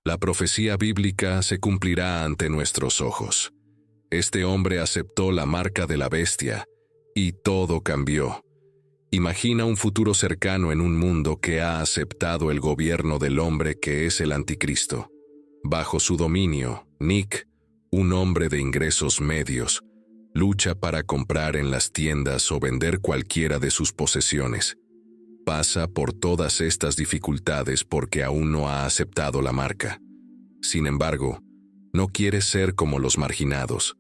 La profecía bíblica se cumplirá ante nuestros ojos. Este hombre aceptó la marca de la bestia, y todo cambió. Imagina un futuro cercano en un mundo que ha aceptado el gobierno del hombre que es el anticristo. Bajo su dominio, Nick, un hombre de ingresos medios, lucha para comprar en las tiendas o vender cualquiera de sus posesiones. Pasa por todas estas dificultades porque aún no ha aceptado la marca. Sin embargo, no quiere ser como los marginados.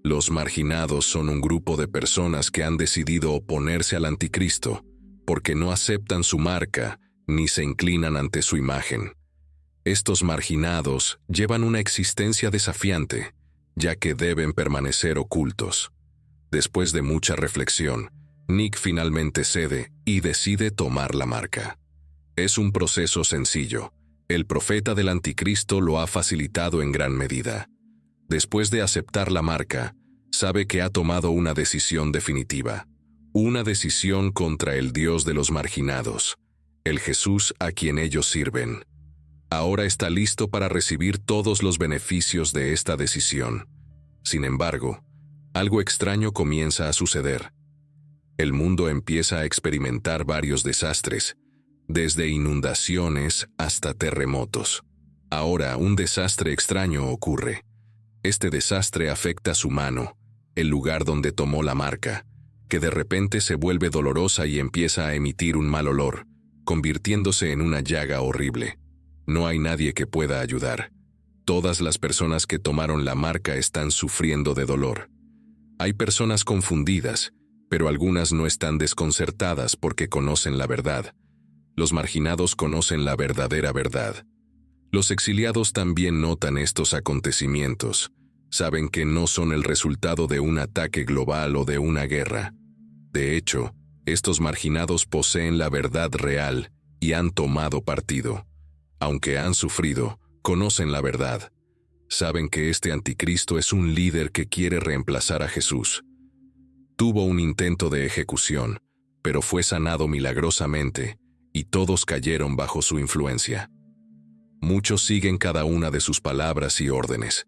Los marginados son un grupo de personas que han decidido oponerse al anticristo porque no aceptan su marca ni se inclinan ante su imagen. Estos marginados llevan una existencia desafiante, ya que deben permanecer ocultos. Después de mucha reflexión, Nick finalmente cede y decide tomar la marca. Es un proceso sencillo. El profeta del anticristo lo ha facilitado en gran medida. Después de aceptar la marca, sabe que ha tomado una decisión definitiva. Una decisión contra el Dios de los marginados, el Jesús a quien ellos sirven. Ahora está listo para recibir todos los beneficios de esta decisión. Sin embargo, algo extraño comienza a suceder. El mundo empieza a experimentar varios desastres, desde inundaciones hasta terremotos. Ahora un desastre extraño ocurre. Este desastre afecta su mano, el lugar donde tomó la marca, que de repente se vuelve dolorosa y empieza a emitir un mal olor, convirtiéndose en una llaga horrible. No hay nadie que pueda ayudar. Todas las personas que tomaron la marca están sufriendo de dolor. Hay personas confundidas, pero algunas no están desconcertadas porque conocen la verdad. Los marginados conocen la verdadera verdad. Los exiliados también notan estos acontecimientos. Saben que no son el resultado de un ataque global o de una guerra. De hecho, estos marginados poseen la verdad real y han tomado partido. Aunque han sufrido, conocen la verdad. Saben que este anticristo es un líder que quiere reemplazar a Jesús. Tuvo un intento de ejecución, pero fue sanado milagrosamente, y todos cayeron bajo su influencia. Muchos siguen cada una de sus palabras y órdenes.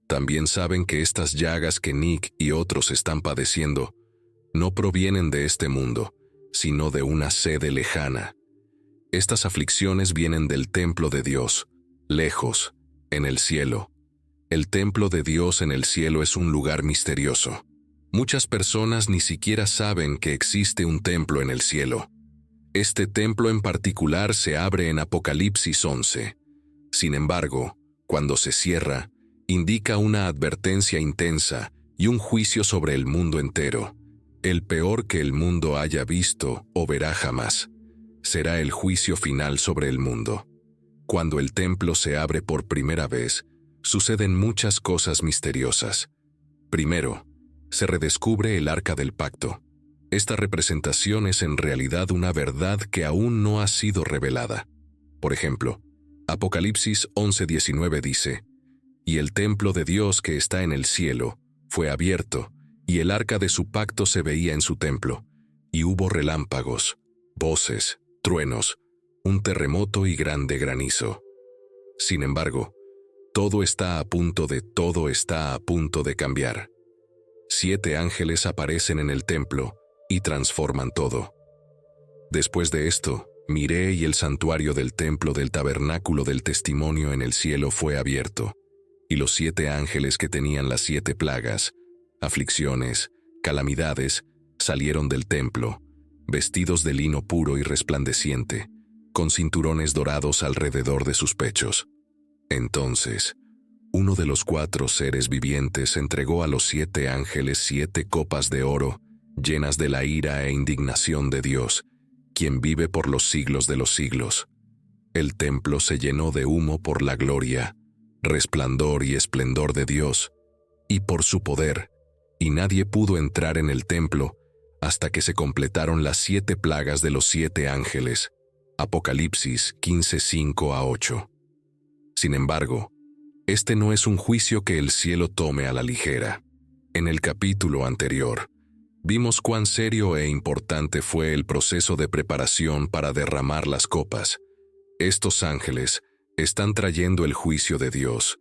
También saben que estas llagas que Nick y otros están padeciendo no provienen de este mundo, sino de una sede lejana. Estas aflicciones vienen del templo de Dios, lejos, en el cielo. El templo de Dios en el cielo es un lugar misterioso. Muchas personas ni siquiera saben que existe un templo en el cielo. Este templo en particular se abre en Apocalipsis 11. Sin embargo, cuando se cierra, indica una advertencia intensa y un juicio sobre el mundo entero, el peor que el mundo haya visto o verá jamás. Será el juicio final sobre el mundo. Cuando el templo se abre por primera vez, suceden muchas cosas misteriosas. Primero, se redescubre el Arca del Pacto. Esta representación es en realidad una verdad que aún no ha sido revelada. Por ejemplo, Apocalipsis 11:19 dice: «Y el templo de Dios que está en el cielo fue abierto, y el arca de su pacto se veía en su templo, y hubo relámpagos, voces, truenos, un terremoto y grande granizo». Sin embargo, todo está a punto de cambiar. 7 ángeles aparecen en el templo y transforman todo. Después de esto, miré y el santuario del templo del tabernáculo del testimonio en el cielo fue abierto, y los 7 ángeles que tenían las 7 plagas, aflicciones, calamidades, salieron del templo, vestidos de lino puro y resplandeciente, con cinturones dorados alrededor de sus pechos. Entonces, uno de los 4 seres vivientes entregó a los 7 ángeles 7 copas de oro, llenas de la ira e indignación de Dios, quien vive por los siglos de los siglos. El templo se llenó de humo por la gloria, resplandor y esplendor de Dios, y por su poder, y nadie pudo entrar en el templo hasta que se completaron las 7 plagas de los 7 ángeles. Apocalipsis 15:5-8. Sin embargo, este no es un juicio que el cielo tome a la ligera. En el capítulo anterior, vimos cuán serio e importante fue el proceso de preparación para derramar las copas. Estos ángeles están trayendo el juicio de Dios,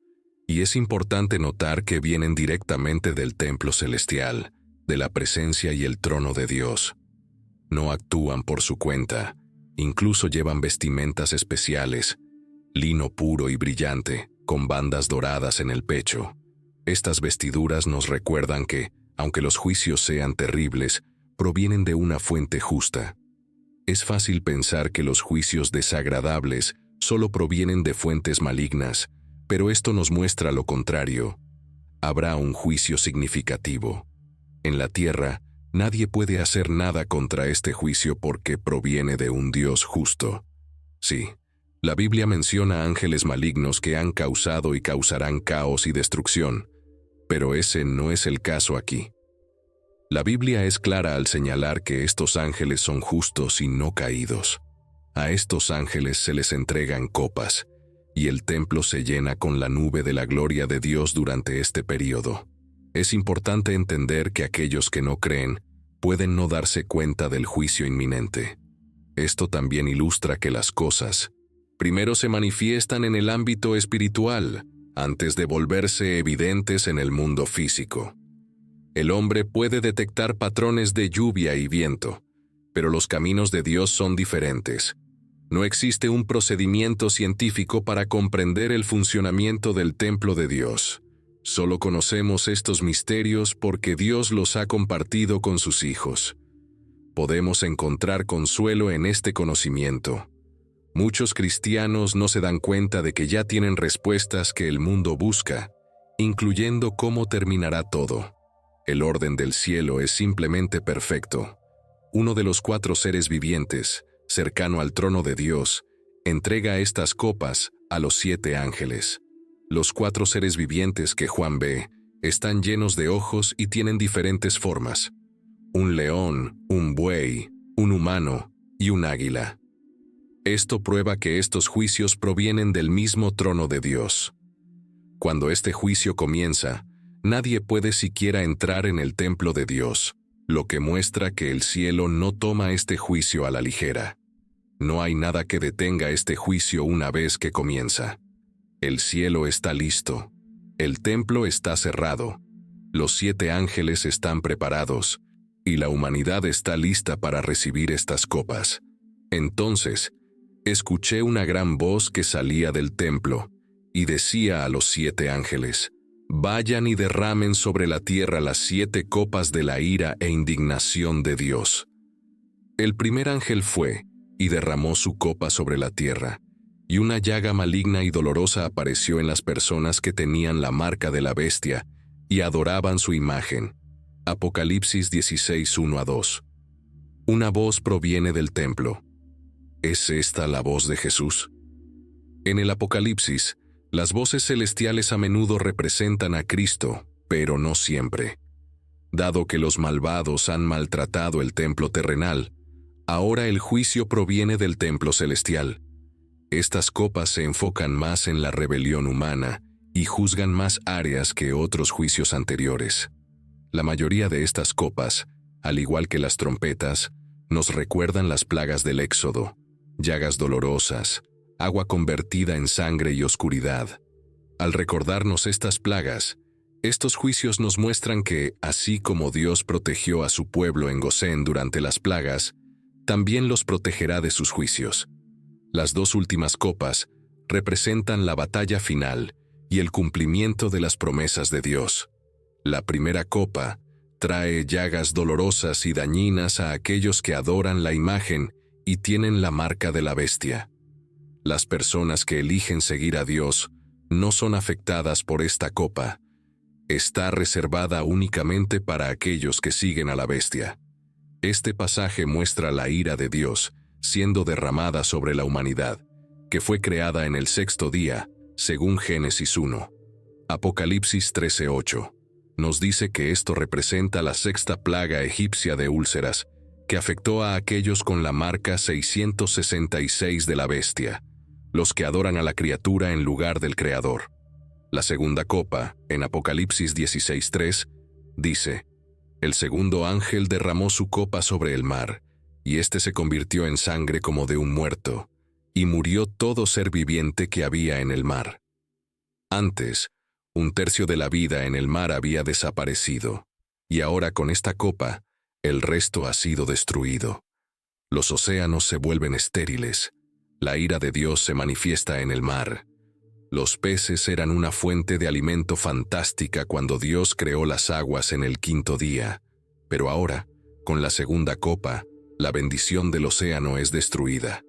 y es importante notar que vienen directamente del templo celestial, de la presencia y el trono de Dios. No actúan por su cuenta, incluso llevan vestimentas especiales, lino puro y brillante, con bandas doradas en el pecho. Estas vestiduras nos recuerdan que, aunque los juicios sean terribles, provienen de una fuente justa. Es fácil pensar que los juicios desagradables solo provienen de fuentes malignas, pero esto nos muestra lo contrario. Habrá un juicio significativo. En la tierra, nadie puede hacer nada contra este juicio porque proviene de un Dios justo. Sí, la Biblia menciona ángeles malignos que han causado y causarán caos y destrucción, pero ese no es el caso aquí. La Biblia es clara al señalar que estos ángeles son justos y no caídos. A estos ángeles se les entregan copas, y el templo se llena con la nube de la gloria de Dios durante este período. Es importante entender que aquellos que no creen pueden no darse cuenta del juicio inminente. Esto también ilustra que las cosas primero se manifiestan en el ámbito espiritual, antes de volverse evidentes en el mundo físico. El hombre puede detectar patrones de lluvia y viento, pero los caminos de Dios son diferentes. No existe un procedimiento científico para comprender el funcionamiento del templo de Dios. Solo conocemos estos misterios porque Dios los ha compartido con sus hijos. Podemos encontrar consuelo en este conocimiento. Muchos cristianos no se dan cuenta de que ya tienen respuestas que el mundo busca, incluyendo cómo terminará todo. El orden del cielo es simplemente perfecto. Uno de los 4 seres vivientes, cercano al trono de Dios, entrega estas copas a los 7 ángeles. Los 4 seres vivientes que Juan ve están llenos de ojos y tienen diferentes formas: un león, un buey, un humano y un águila. Esto prueba que estos juicios provienen del mismo trono de Dios. Cuando este juicio comienza, nadie puede siquiera entrar en el templo de Dios, lo que muestra que el cielo no toma este juicio a la ligera. No hay nada que detenga este juicio una vez que comienza. El cielo está listo, el templo está cerrado, los 7 ángeles están preparados, y la humanidad está lista para recibir estas copas. Entonces, escuché una gran voz que salía del templo, y decía a los 7 ángeles: «Vayan y derramen sobre la tierra las 7 copas de la ira e indignación de Dios». El primer ángel fue, y derramó su copa sobre la tierra, y una llaga maligna y dolorosa apareció en las personas que tenían la marca de la bestia y adoraban su imagen. Apocalipsis 16, 1-2. Una voz proviene del templo. ¿Es esta la voz de Jesús? En el Apocalipsis, las voces celestiales a menudo representan a Cristo, pero no siempre. Dado que los malvados han maltratado el templo terrenal, ahora el juicio proviene del templo celestial. Estas copas se enfocan más en la rebelión humana y juzgan más áreas que otros juicios anteriores. La mayoría de estas copas, al igual que las trompetas, nos recuerdan las plagas del Éxodo, llagas dolorosas, agua convertida en sangre y oscuridad. Al recordarnos estas plagas, estos juicios nos muestran que, así como Dios protegió a su pueblo en Gosén durante las plagas, también los protegerá de sus juicios. Las 2 últimas copas representan la batalla final y el cumplimiento de las promesas de Dios. La primera copa trae llagas dolorosas y dañinas a aquellos que adoran la imagen y tienen la marca de la bestia. Las personas que eligen seguir a Dios no son afectadas por esta copa. Está reservada únicamente para aquellos que siguen a la bestia. Este pasaje muestra la ira de Dios siendo derramada sobre la humanidad, que fue creada en el 6º día, según Génesis 1. Apocalipsis 13:8 nos dice que esto representa la 6ª plaga egipcia de úlceras, que afectó a aquellos con la marca 666 de la bestia, los que adoran a la criatura en lugar del Creador. La segunda copa, en Apocalipsis 16:3, dice: «El segundo ángel derramó su copa sobre el mar, y éste se convirtió en sangre como de un muerto, y murió todo ser viviente que había en el mar. Antes, 1/3 de la vida en el mar había desaparecido, y ahora con esta copa, el resto ha sido destruido. Los océanos se vuelven estériles, la ira de Dios se manifiesta en el mar. Los peces eran una fuente de alimento fantástica cuando Dios creó las aguas en el 5.º día, pero ahora, con la segunda copa, la bendición del océano es destruida.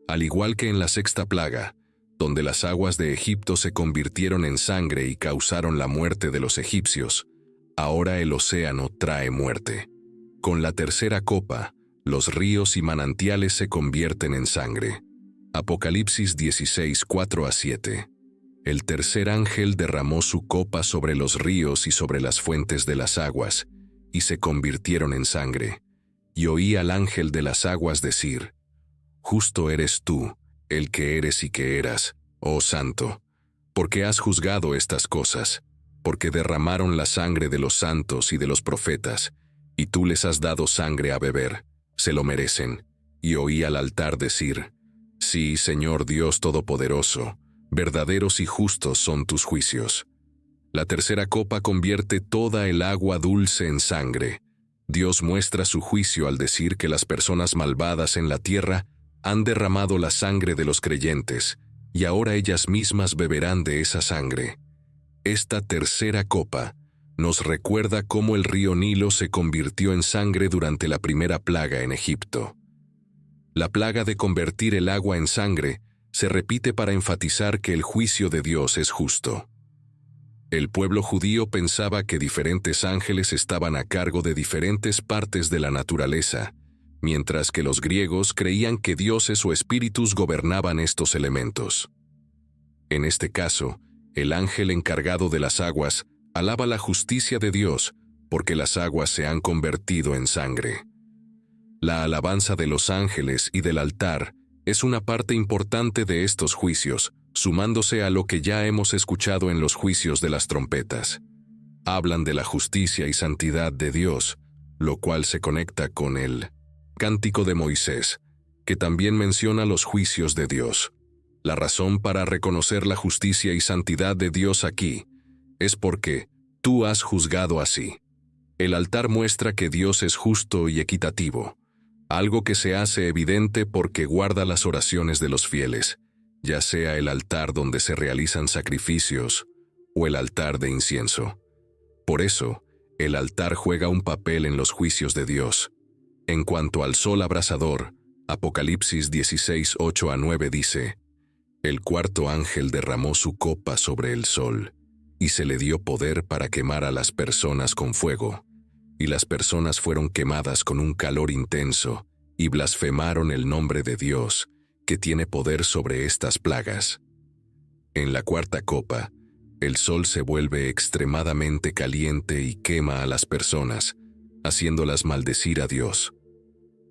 Al igual que en la 6ª plaga, donde las aguas de Egipto se convirtieron en sangre y causaron la muerte de los egipcios, ahora el océano trae muerte. Con la tercera copa, los ríos y manantiales se convierten en sangre. Apocalipsis 16, 4-7. El tercer ángel derramó su copa sobre los ríos y sobre las fuentes de las aguas, y se convirtieron en sangre. Y oí al ángel de las aguas decir: Justo eres tú, el que eres y que eras, oh Santo, porque has juzgado estas cosas, porque derramaron la sangre de los santos y de los profetas, y tú les has dado sangre a beber, se lo merecen. Y oí al altar decir: Sí, Señor Dios Todopoderoso, verdaderos y justos son tus juicios. La tercera copa convierte toda el agua dulce en sangre. Dios muestra su juicio al decir que las personas malvadas en la tierra han derramado la sangre de los creyentes, y ahora ellas mismas beberán de esa sangre. Esta tercera copa nos recuerda cómo el río Nilo se convirtió en sangre durante la primera plaga en Egipto. La plaga de convertir el agua en sangre se repite para enfatizar que el juicio de Dios es justo. El pueblo judío pensaba que diferentes ángeles estaban a cargo de diferentes partes de la naturaleza, mientras que los griegos creían que dioses o espíritus gobernaban estos elementos. En este caso, el ángel encargado de las aguas alaba la justicia de Dios porque las aguas se han convertido en sangre. La alabanza de los ángeles y del altar es una parte importante de estos juicios, sumándose a lo que ya hemos escuchado en los juicios de las trompetas. Hablan de la justicia y santidad de Dios, lo cual se conecta con el Cántico de Moisés, que también menciona los juicios de Dios. La razón para reconocer la justicia y santidad de Dios aquí es porque tú has juzgado así. El altar muestra que Dios es justo y equitativo, algo que se hace evidente porque guarda las oraciones de los fieles, ya sea el altar donde se realizan sacrificios o el altar de incienso. Por eso, el altar juega un papel en los juicios de Dios. En cuanto al sol abrasador, Apocalipsis 16, 8-9 dice: El cuarto ángel derramó su copa sobre el sol, y se le dio poder para quemar a las personas con fuego. Y las personas fueron quemadas con un calor intenso, y blasfemaron el nombre de Dios, que tiene poder sobre estas plagas. En la cuarta copa, el sol se vuelve extremadamente caliente y quema a las personas, haciéndolas maldecir a Dios.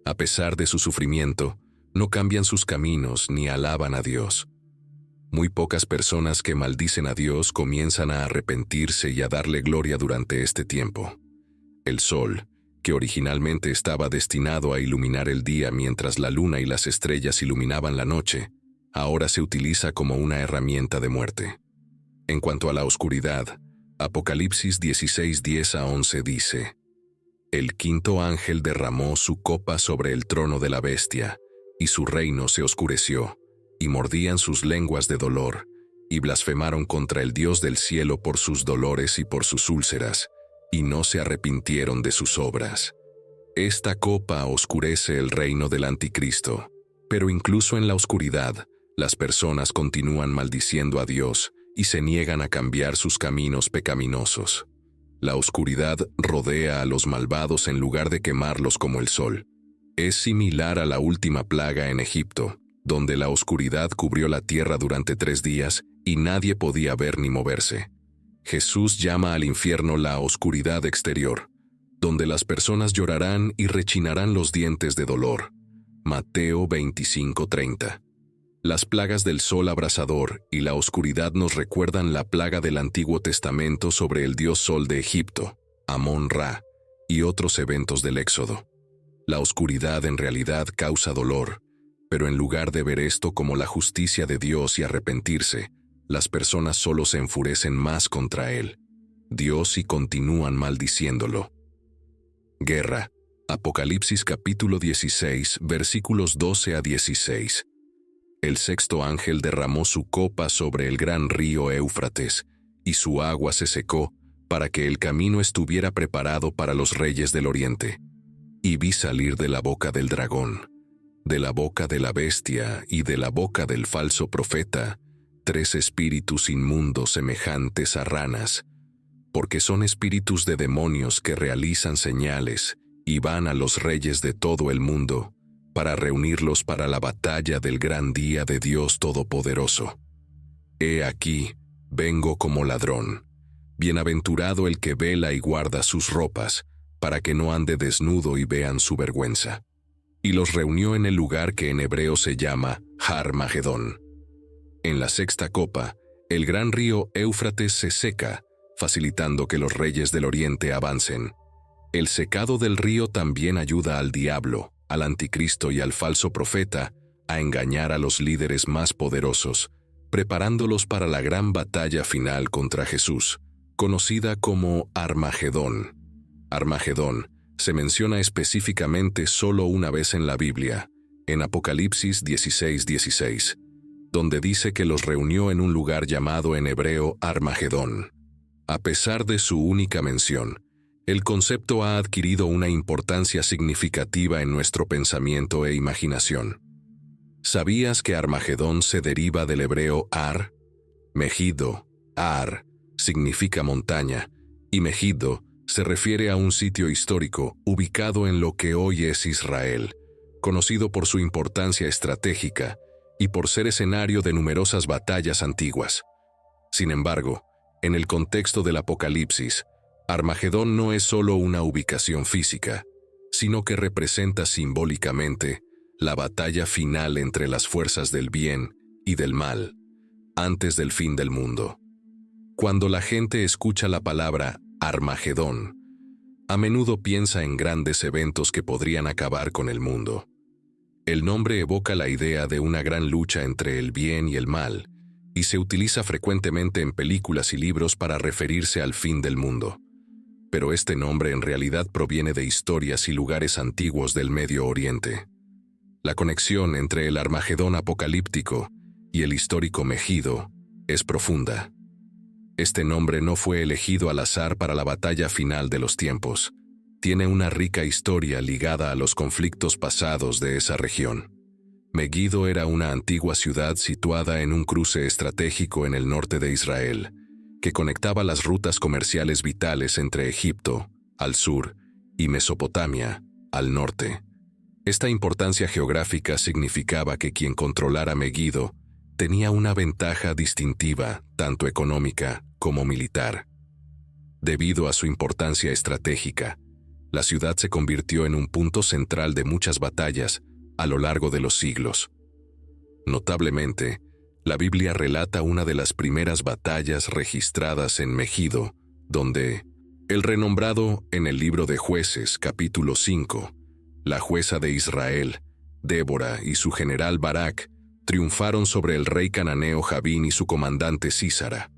A pesar de su sufrimiento, no cambian sus caminos ni alaban a Dios. Muy pocas personas que maldicen a Dios comienzan a arrepentirse y a darle gloria durante este tiempo. El sol, que originalmente estaba destinado a iluminar el día mientras la luna y las estrellas iluminaban la noche, ahora se utiliza como una herramienta de muerte. En cuanto a la oscuridad, Apocalipsis 16, 10-11 dice: El quinto ángel derramó su copa sobre el trono de la bestia, y su reino se oscureció, y mordían sus lenguas de dolor, y blasfemaron contra el Dios del cielo por sus dolores y por sus úlceras, y no se arrepintieron de sus obras. Esta copa oscurece el reino del anticristo, pero incluso en la oscuridad, las personas continúan maldiciendo a Dios y se niegan a cambiar sus caminos pecaminosos. La oscuridad rodea a los malvados en lugar de quemarlos como el sol. Es similar a la última plaga en Egipto, donde la oscuridad cubrió la tierra durante 3 días y nadie podía ver ni moverse. Jesús llama al infierno la oscuridad exterior, donde las personas llorarán y rechinarán los dientes de dolor. Mateo 25:30. Las plagas del sol abrasador y la oscuridad nos recuerdan la plaga del Antiguo Testamento sobre el dios Sol de Egipto, Amón-Ra, y otros eventos del Éxodo. La oscuridad en realidad causa dolor, Pero en lugar de ver esto como la justicia de Dios y arrepentirse, las personas solo se enfurecen más contra Él, Dios, y continúan maldiciéndolo. Guerra. Apocalipsis capítulo 16, versículos 12 a 16. El sexto ángel derramó su copa sobre el gran río Éufrates, y su agua se secó, para que el camino estuviera preparado para los reyes del oriente. Y vi salir de la boca del dragón, de la boca de la bestia y de la boca del falso profeta, 3 espíritus inmundos semejantes a ranas, porque son espíritus de demonios que realizan señales y van a los reyes de todo el mundo, para reunirlos para la batalla del gran día de Dios Todopoderoso. He aquí, vengo como ladrón. Bienaventurado el que vela y guarda sus ropas, para que no ande desnudo y vean su vergüenza. Y los reunió en el lugar que en hebreo se llama Har Magedón. En la sexta copa, el gran río Éufrates se seca, facilitando que los reyes del oriente avancen. El secado del río también ayuda al diablo, al anticristo y al falso profeta a engañar a los líderes más poderosos, preparándolos para la gran batalla final contra Jesús, conocida como Armagedón. Armagedón se menciona específicamente solo una vez en la Biblia, en Apocalipsis 16:16, donde dice que los reunió en un lugar llamado en hebreo Armagedón. A pesar de su única mención, el concepto ha adquirido una importancia significativa en nuestro pensamiento e imaginación. ¿Sabías que Armagedón se deriva del hebreo Ar? Megido, Ar, significa montaña, y Megido se refiere a un sitio histórico ubicado en lo que hoy es Israel, conocido por su importancia estratégica y por ser escenario de numerosas batallas antiguas. Sin embargo, en el contexto del Apocalipsis, Armagedón no es solo una ubicación física, sino que representa simbólicamente la batalla final entre las fuerzas del bien y del mal, antes del fin del mundo. Cuando la gente escucha la palabra Armagedón, a menudo piensa en grandes eventos que podrían acabar con el mundo. El nombre evoca la idea de una gran lucha entre el bien y el mal, y se utiliza frecuentemente en películas y libros para referirse al fin del mundo. Pero este nombre en realidad proviene de historias y lugares antiguos del Medio Oriente. La conexión entre el Armagedón apocalíptico y el histórico Megido es profunda. Este nombre no fue elegido al azar para la batalla final de los tiempos. Tiene una rica historia ligada a los conflictos pasados de esa región. Megido era una antigua ciudad situada en un cruce estratégico en el norte de Israel, que conectaba las rutas comerciales vitales entre Egipto, al sur, y Mesopotamia, al norte. Esta importancia geográfica significaba que quien controlara Megido tenía una ventaja distintiva, tanto económica como militar. Debido a su importancia estratégica, la ciudad se convirtió en un punto central de muchas batallas a lo largo de los siglos. Notablemente, la Biblia relata una de las primeras batallas registradas en Megido, donde el renombrado en el libro de Jueces, capítulo 5, la jueza de Israel, Débora, y su general Barak triunfaron sobre el rey cananeo Jabín y su comandante Sísara.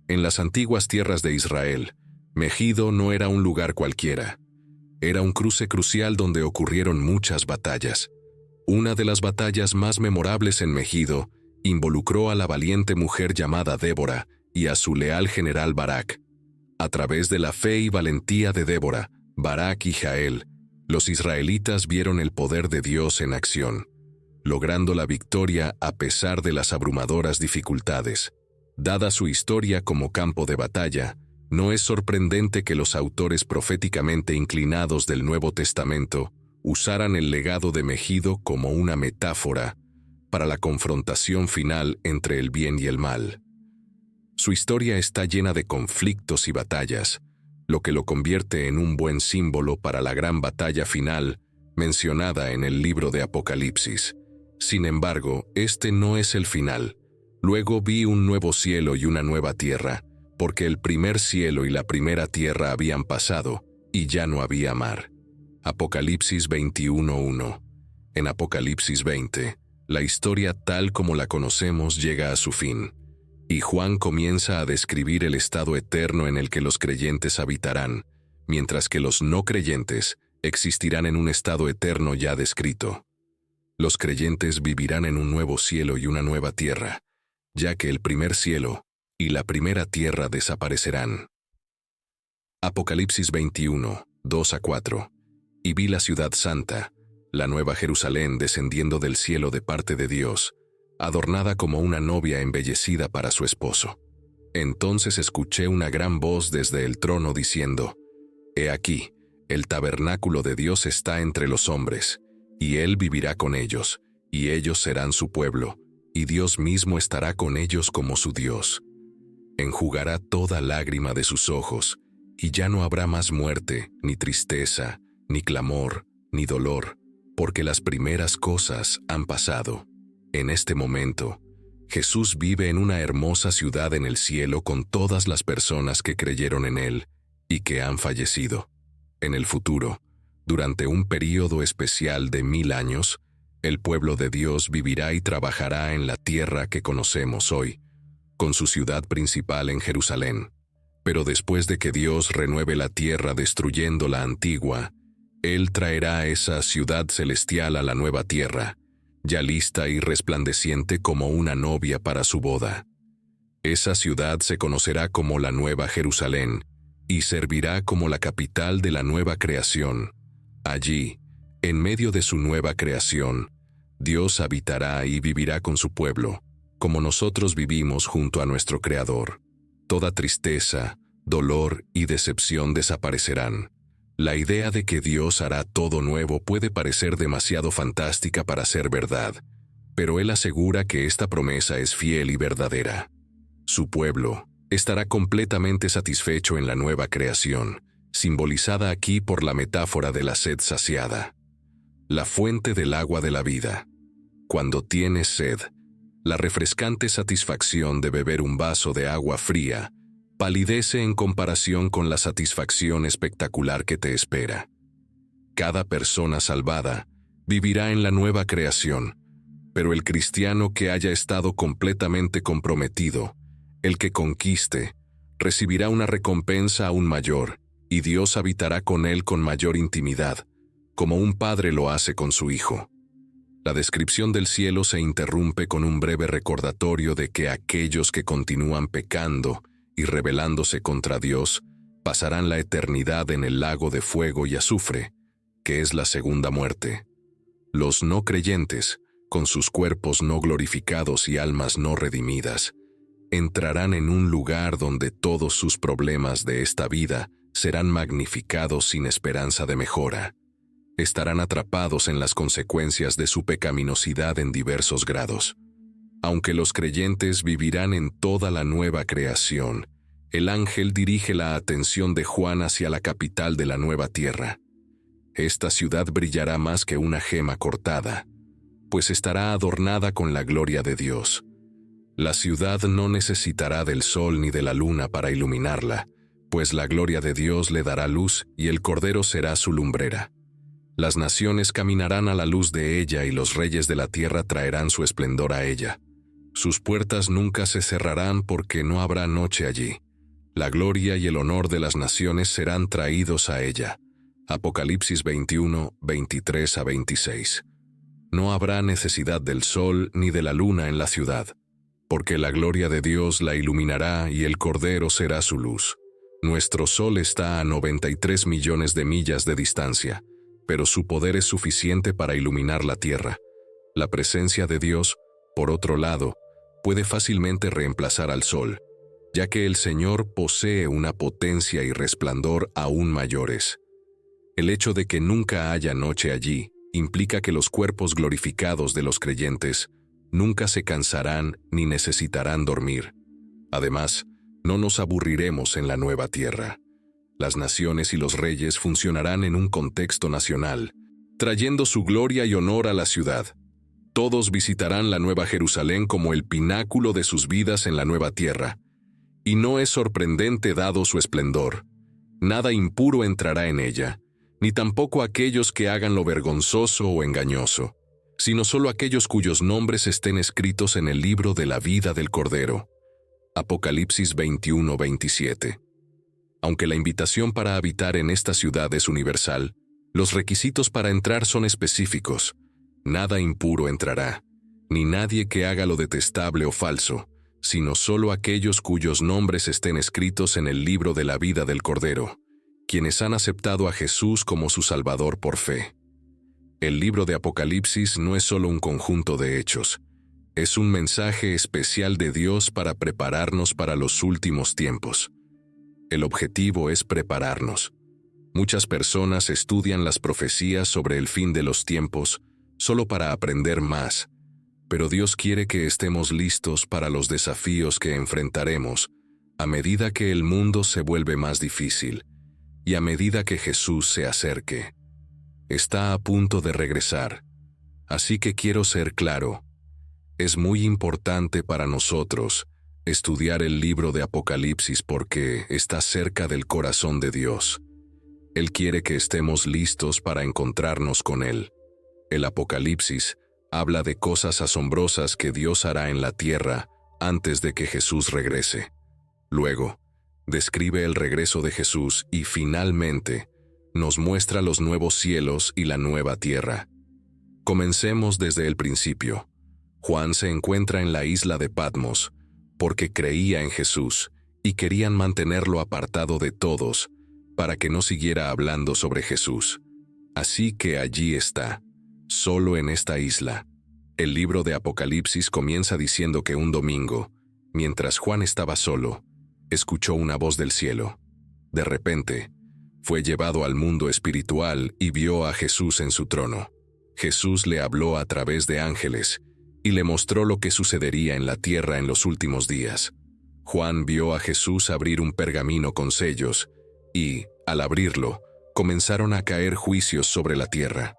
En las antiguas tierras de Israel, Megido no era un lugar cualquiera. Era un cruce crucial donde ocurrieron muchas batallas. Una de las batallas más memorables en Megido involucró a la valiente mujer llamada Débora y a su leal general Barak. A través de la fe y valentía de Débora, Barak y Jael, los israelitas vieron el poder de Dios en acción, logrando la victoria a pesar de las abrumadoras dificultades. Dada su historia como campo de batalla, no es sorprendente que los autores proféticamente inclinados del Nuevo Testamento usaran el legado de Megido como una metáfora para la confrontación final entre el bien y el mal. Su historia está llena de conflictos y batallas, lo que lo convierte en un buen símbolo para la gran batalla final mencionada en el libro de Apocalipsis. Sin embargo, este no es el final. Luego vi un nuevo cielo y una nueva tierra, porque el primer cielo y la primera tierra habían pasado, y ya no había mar. Apocalipsis 21:1. En Apocalipsis 20, La historia tal como la conocemos llega a su fin, y Juan comienza a describir el estado eterno en el que los creyentes habitarán, mientras que los no creyentes existirán en un estado eterno ya descrito. Los creyentes vivirán en un nuevo cielo y una nueva tierra, ya que el primer cielo y la primera tierra desaparecerán. Apocalipsis 21, 2-4. Y vi la ciudad santa, la nueva Jerusalén descendiendo del cielo de parte de Dios, adornada como una novia embellecida para su esposo. Entonces escuché una gran voz desde el trono diciendo: He aquí, el tabernáculo de Dios está entre los hombres, y Él vivirá con ellos, y ellos serán su pueblo, y Dios mismo estará con ellos como su Dios. Enjugará toda lágrima de sus ojos, y ya no habrá más muerte, ni tristeza, ni clamor, ni dolor, porque las primeras cosas han pasado. En este momento, Jesús vive en una hermosa ciudad en el cielo con todas las personas que creyeron en Él y que han fallecido. En el futuro, durante un período especial de 1000 años, el pueblo de Dios vivirá y trabajará en la tierra que conocemos hoy, con su ciudad principal en Jerusalén. Pero después de que Dios renueve la tierra destruyendo la antigua, Él traerá esa ciudad celestial a la nueva tierra, ya lista y resplandeciente como una novia para su boda. Esa ciudad se conocerá como la Nueva Jerusalén y servirá como la capital de la nueva creación. Allí, en medio de su nueva creación, Dios habitará y vivirá con su pueblo, como nosotros vivimos junto a nuestro Creador. Toda tristeza, dolor y decepción desaparecerán. La idea de que Dios hará todo nuevo puede parecer demasiado fantástica para ser verdad, pero Él asegura que esta promesa es fiel y verdadera. Su pueblo estará completamente satisfecho en la nueva creación, simbolizada aquí por la metáfora de la sed saciada. La fuente del agua de la vida. Cuando tienes sed, la refrescante satisfacción de beber un vaso de agua fría palidece en comparación con la satisfacción espectacular que te espera. Cada persona salvada vivirá en la nueva creación, pero el cristiano que haya estado completamente comprometido, el que conquiste, recibirá una recompensa aún mayor, y Dios habitará con él con mayor intimidad, como un padre lo hace con su hijo. La descripción del cielo se interrumpe con un breve recordatorio de que aquellos que continúan pecando y rebelándose contra Dios pasarán la eternidad en el lago de fuego y azufre, que es la segunda muerte. Los no creyentes, con sus cuerpos no glorificados y almas no redimidas, entrarán en un lugar donde todos sus problemas de esta vida serán magnificados sin esperanza de mejora. Estarán atrapados en las consecuencias de su pecaminosidad en diversos grados. Aunque los creyentes vivirán en toda la nueva creación, el ángel dirige la atención de Juan hacia la capital de la nueva tierra. Esta ciudad brillará más que una gema cortada, pues estará adornada con la gloria de Dios. La ciudad no necesitará del sol ni de la luna para iluminarla, pues la gloria de Dios le dará luz y el Cordero será su lumbrera. Las naciones caminarán a la luz de ella y los reyes de la tierra traerán su esplendor a ella. Sus puertas nunca se cerrarán porque no habrá noche allí. La gloria y el honor de las naciones serán traídos a ella. Apocalipsis 21, 23-26. No habrá necesidad del sol ni de la luna en la ciudad, porque la gloria de Dios la iluminará y el Cordero será su luz. Nuestro sol está a 93 millones de millas de distancia, pero su poder es suficiente para iluminar la tierra. La presencia de Dios, por otro lado, puede fácilmente reemplazar al sol, ya que el Señor posee una potencia y resplandor aún mayores. El hecho de que nunca haya noche allí implica que los cuerpos glorificados de los creyentes nunca se cansarán ni necesitarán dormir. Además, no nos aburriremos en la nueva tierra. Las naciones y los reyes funcionarán en un contexto nacional, trayendo su gloria y honor a la ciudad. Todos visitarán la Nueva Jerusalén como el pináculo de sus vidas en la nueva tierra. Y no es sorprendente dado su esplendor. Nada impuro entrará en ella, ni tampoco aquellos que hagan lo vergonzoso o engañoso. sino solo aquellos cuyos nombres estén escritos en el libro de la vida del Cordero. Apocalipsis 21:27. Aunque la invitación para habitar en esta ciudad es universal, los requisitos para entrar son específicos. Nada impuro entrará, ni nadie que haga lo detestable o falso, sino solo aquellos cuyos nombres estén escritos en el libro de la vida del Cordero, quienes han aceptado a Jesús como su Salvador por fe. El libro de Apocalipsis no es solo un conjunto de hechos, es un mensaje especial de Dios para prepararnos para los últimos tiempos. El objetivo es prepararnos. Muchas personas estudian las profecías sobre el fin de los tiempos solo para aprender más, pero Dios quiere que estemos listos para los desafíos que enfrentaremos a medida que el mundo se vuelve más difícil y a medida que Jesús se acerque. Está a punto de regresar, así que quiero ser claro. Es muy importante para nosotros estudiar el libro de Apocalipsis porque está cerca del corazón de Dios. Él quiere que estemos listos para encontrarnos con Él. El Apocalipsis habla de cosas asombrosas que Dios hará en la tierra antes de que Jesús regrese. Luego, describe el regreso de Jesús y finalmente nos muestra los nuevos cielos y la nueva tierra. Comencemos desde el principio. Juan se encuentra en la isla de Patmos porque creía en Jesús y querían mantenerlo apartado de todos para que no siguiera hablando sobre Jesús. Así que allí está, solo en esta isla. El libro de Apocalipsis comienza diciendo que un domingo, mientras Juan estaba solo, escuchó una voz del cielo. De repente, fue llevado al mundo espiritual y vio a Jesús en su trono. Jesús le habló a través de ángeles y le mostró lo que sucedería en la tierra en los últimos días. Juan vio a Jesús abrir un pergamino con sellos y, al abrirlo, comenzaron a caer juicios sobre la tierra.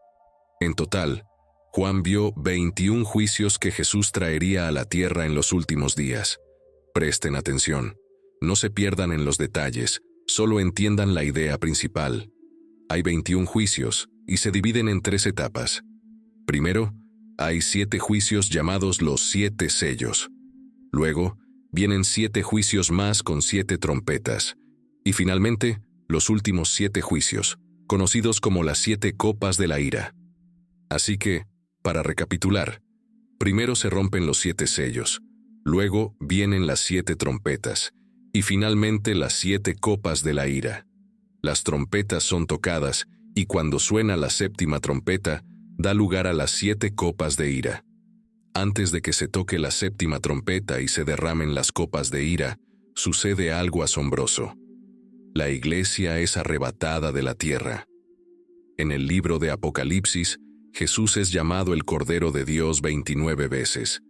En total, Juan vio 21 juicios que Jesús traería a la tierra en los últimos días. Presten atención, no se pierdan en los detalles, solo entiendan la idea principal. Hay 21 juicios y se dividen en 3 etapas. Primero, hay 7 juicios llamados los 7 sellos. Luego, vienen 7 juicios más con 7 trompetas. Y finalmente, los últimos 7 juicios, conocidos como las 7 copas de la ira. Así que, para recapitular, primero se rompen los 7 sellos, luego vienen las 7 trompetas, y finalmente las 7 copas de la ira. Las trompetas son tocadas, y cuando suena la 7ª trompeta, da lugar a las 7 copas de ira. Antes de que se toque la 7ª trompeta y se derramen las copas de ira, sucede algo asombroso. La iglesia es arrebatada de la tierra. En el libro de Apocalipsis, Jesús es llamado el Cordero de Dios 29 veces.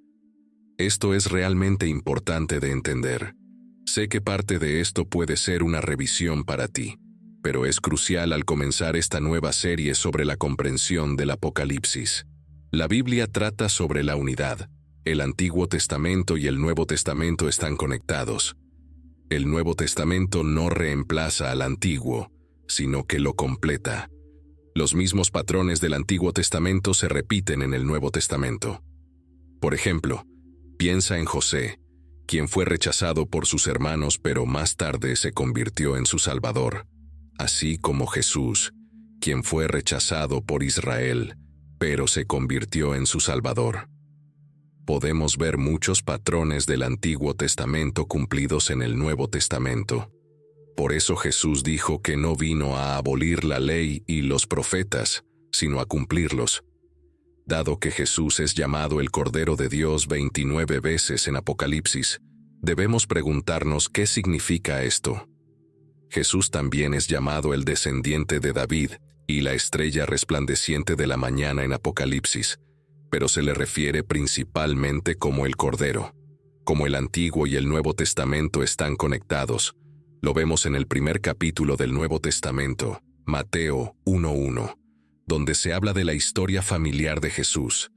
Esto es realmente importante de entender. Sé que parte de esto puede ser una revisión para ti, pero es crucial al comenzar esta nueva serie sobre la comprensión del Apocalipsis. La Biblia trata sobre la unidad. El Antiguo Testamento y el Nuevo Testamento están conectados. El Nuevo Testamento no reemplaza al Antiguo, sino que lo completa. Los mismos patrones del Antiguo Testamento se repiten en el Nuevo Testamento. Por ejemplo, piensa en José, quien fue rechazado por sus hermanos pero más tarde se convirtió en su Salvador, así como Jesús, quien fue rechazado por Israel, pero se convirtió en su Salvador. Podemos ver muchos patrones del Antiguo Testamento cumplidos en el Nuevo Testamento. Por eso Jesús dijo que no vino a abolir la ley y los profetas, sino a cumplirlos. Dado que Jesús es llamado el Cordero de Dios 29 veces en Apocalipsis, debemos preguntarnos qué significa esto. Jesús también es llamado el descendiente de David y la estrella resplandeciente de la mañana en Apocalipsis, pero se le refiere principalmente como el Cordero. Como el Antiguo y el Nuevo Testamento están conectados, lo vemos en el primer capítulo del Nuevo Testamento, Mateo 1:1, donde se habla de la historia familiar de Jesús.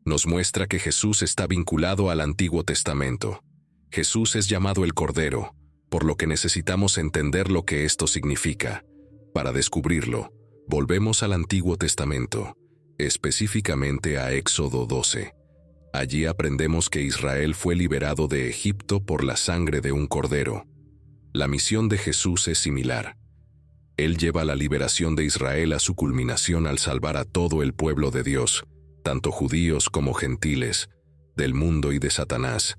Nos muestra que Jesús está vinculado al Antiguo Testamento. Jesús es llamado el Cordero, por lo que necesitamos entender lo que esto significa. Para descubrirlo, volvemos al Antiguo Testamento. específicamente a Éxodo 12. Allí aprendemos que Israel fue liberado de Egipto por la sangre de un cordero. La misión de Jesús es similar. Él lleva la liberación de Israel a su culminación al salvar a todo el pueblo de Dios, tanto judíos como gentiles, del mundo y de Satanás,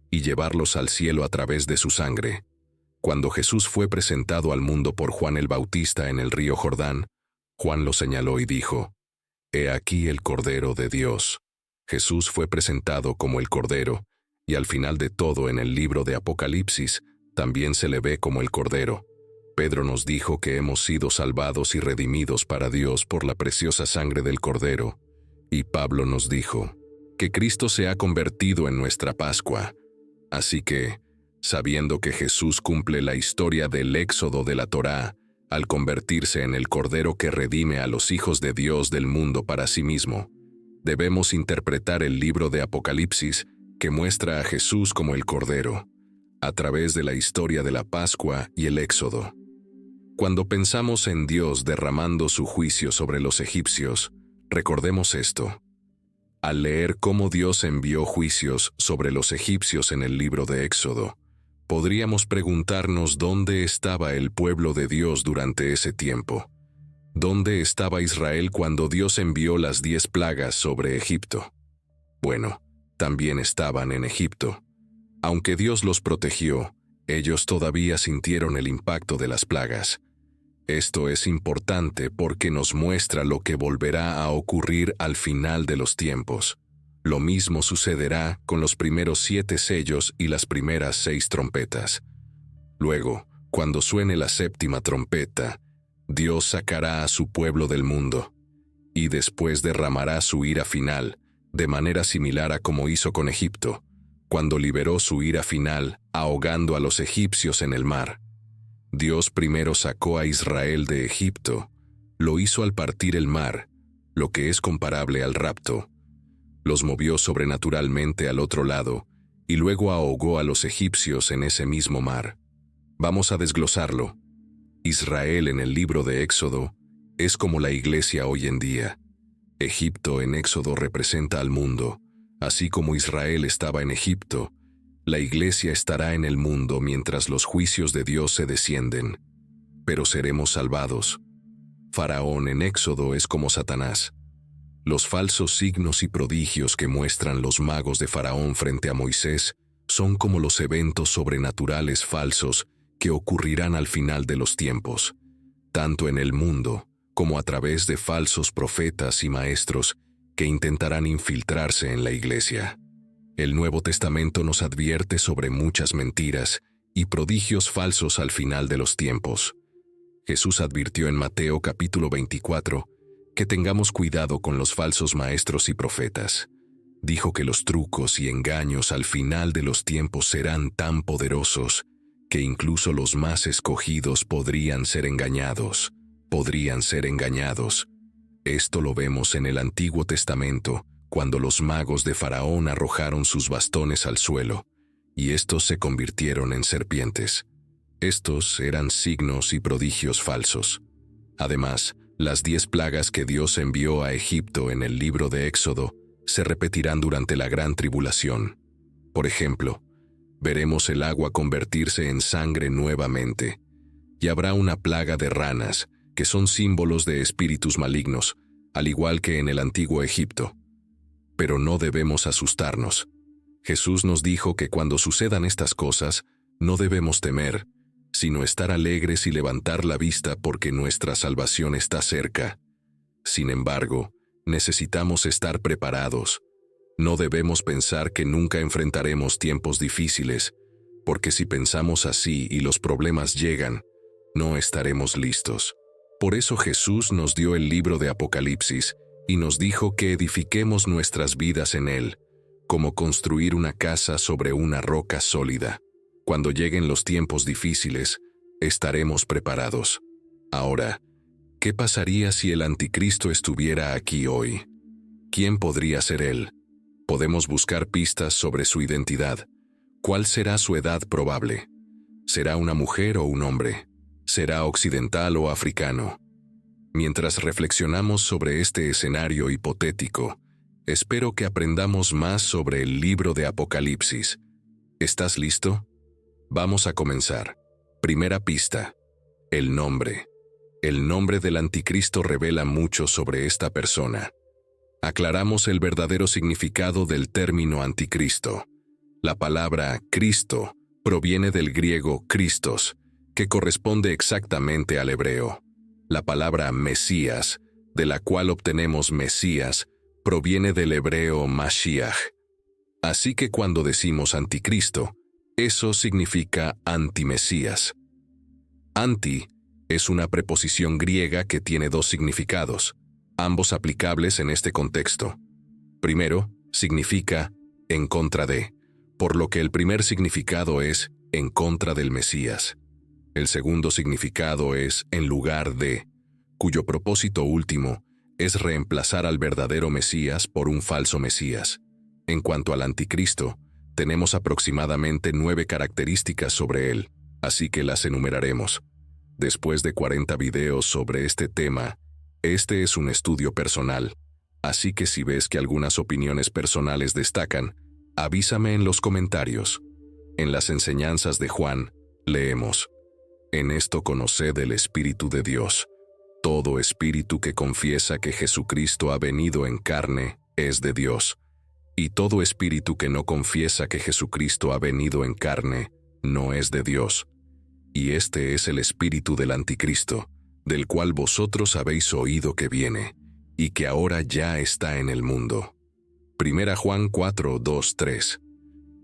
y llevarlos al cielo a través de su sangre. Cuando Jesús fue presentado al mundo por Juan el Bautista en el río Jordán, Juan lo señaló y dijo: «He aquí el Cordero de Dios». Jesús fue presentado como el Cordero, y al final de todo en el libro de Apocalipsis también se le ve como el Cordero. Pedro nos dijo que hemos sido salvados y redimidos para Dios por la preciosa sangre del Cordero, y Pablo nos dijo que Cristo se ha convertido en nuestra Pascua. Así que, sabiendo que Jesús cumple la historia del éxodo de la Torá, al convertirse en el Cordero que redime a los hijos de Dios del mundo para sí mismo, debemos interpretar el libro de Apocalipsis que muestra a Jesús como el Cordero, a través de la historia de la Pascua y el Éxodo. Cuando pensamos en Dios derramando su juicio sobre los egipcios, recordemos esto. Al leer cómo Dios envió juicios sobre los egipcios en el libro de Éxodo, podríamos preguntarnos dónde estaba el pueblo de Dios durante ese tiempo. ¿Dónde estaba Israel cuando Dios envió las 10 plagas sobre Egipto? Bueno, también estaban en Egipto. Aunque Dios los protegió, ellos todavía sintieron el impacto de las plagas. Esto es importante porque nos muestra lo que volverá a ocurrir al final de los tiempos. Lo mismo sucederá con los primeros 7 sellos y las primeras 6 trompetas. Luego, cuando suene la 7ª trompeta, Dios sacará a su pueblo del mundo, y después derramará su ira final, de manera similar a como hizo con Egipto, cuando liberó su ira final, ahogando a los egipcios en el mar. Dios primero sacó a Israel de Egipto, lo hizo al partir el mar, lo que es comparable al rapto. Los movió sobrenaturalmente al otro lado, y luego ahogó a los egipcios en ese mismo mar. Vamos a desglosarlo. Israel en el libro de Éxodo es como la iglesia hoy en día. Egipto en Éxodo representa al mundo, así como Israel estaba en Egipto. La iglesia estará en el mundo mientras los juicios de Dios se descienden, pero seremos salvados. Faraón en Éxodo es como Satanás. Los falsos signos y prodigios que muestran los magos de Faraón frente a Moisés son como los eventos sobrenaturales falsos que ocurrirán al final de los tiempos, tanto en el mundo como a través de falsos profetas y maestros que intentarán infiltrarse en la iglesia. El Nuevo Testamento nos advierte sobre muchas mentiras y prodigios falsos al final de los tiempos. Jesús advirtió en Mateo capítulo 24 que tengamos cuidado con los falsos maestros y profetas. Dijo que los trucos y engaños al final de los tiempos serán tan poderosos que incluso los más escogidos podrían ser engañados. Esto lo vemos en el Antiguo Testamento, cuando los magos de Faraón arrojaron sus bastones al suelo, y estos se convirtieron en serpientes. Estos eran signos y prodigios falsos. Además, las 10 plagas que Dios envió a Egipto en el libro de Éxodo se repetirán durante la gran tribulación. Por ejemplo, veremos el agua convertirse en sangre nuevamente, y habrá una plaga de ranas, que son símbolos de espíritus malignos, al igual que en el antiguo Egipto. Pero no debemos asustarnos. Jesús nos dijo que cuando sucedan estas cosas, no debemos temer, sino estar alegres y levantar la vista porque nuestra salvación está cerca. Sin embargo, necesitamos estar preparados. No debemos pensar que nunca enfrentaremos tiempos difíciles, porque si pensamos así y los problemas llegan, no estaremos listos. Por eso Jesús nos dio el libro de Apocalipsis y nos dijo que edifiquemos nuestras vidas en él, como construir una casa sobre una roca sólida. Cuando lleguen los tiempos difíciles, estaremos preparados. Ahora, ¿qué pasaría si el anticristo estuviera aquí hoy? ¿Quién podría ser él? Podemos buscar pistas sobre su identidad. ¿Cuál será su edad probable? ¿Será una mujer o un hombre? ¿Será occidental o africano? Mientras reflexionamos sobre este escenario hipotético, espero que aprendamos más sobre el libro de Apocalipsis. ¿Estás listo? Vamos a comenzar. Primera pista. El nombre. El nombre del anticristo revela mucho sobre esta persona. Aclaramos el verdadero significado del término anticristo. La palabra Cristo proviene del griego Christos, que corresponde exactamente al hebreo. La palabra Mesías, de la cual obtenemos Mesías, proviene del hebreo Mashiach. Así que cuando decimos anticristo, eso significa antimesías. Anti es una preposición griega que tiene dos significados, ambos aplicables en este contexto. Primero, significa en contra de, por lo que el primer significado es en contra del Mesías. El segundo significado es en lugar de, cuyo propósito último es reemplazar al verdadero Mesías por un falso Mesías. En cuanto al anticristo, tenemos aproximadamente 9 características sobre él, así que las enumeraremos. Después de 40 videos sobre este tema, este es un estudio personal, así que si ves que algunas opiniones personales destacan, avísame en los comentarios. En las enseñanzas de Juan, leemos: en esto conoced el Espíritu de Dios. Todo espíritu que confiesa que Jesucristo ha venido en carne es de Dios, y todo espíritu que no confiesa que Jesucristo ha venido en carne no es de Dios. Y este es el espíritu del anticristo, del cual vosotros habéis oído que viene, y que ahora ya está en el mundo. Primera Juan 4, 2, 3.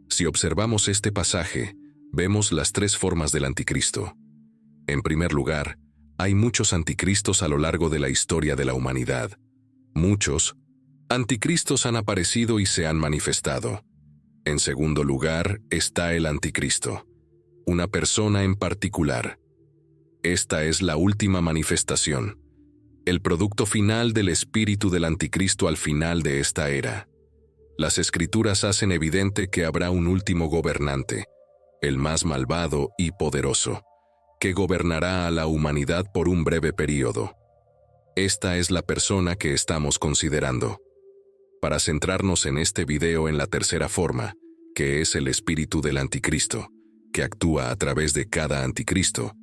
Si observamos este pasaje, vemos las 3 formas del anticristo. En primer lugar, hay muchos anticristos a lo largo de la historia de la humanidad. Muchos anticristos han aparecido y se han manifestado. En segundo lugar está el anticristo, una persona en particular. Esta es la última manifestación, el producto final del espíritu del anticristo al final de esta era. Las escrituras hacen evidente que habrá un último gobernante, el más malvado y poderoso, que gobernará a la humanidad por un breve período. Esta es la persona que estamos considerando. Para centrarnos en este video en la tercera forma, que es el espíritu del anticristo, que actúa a través de cada anticristo,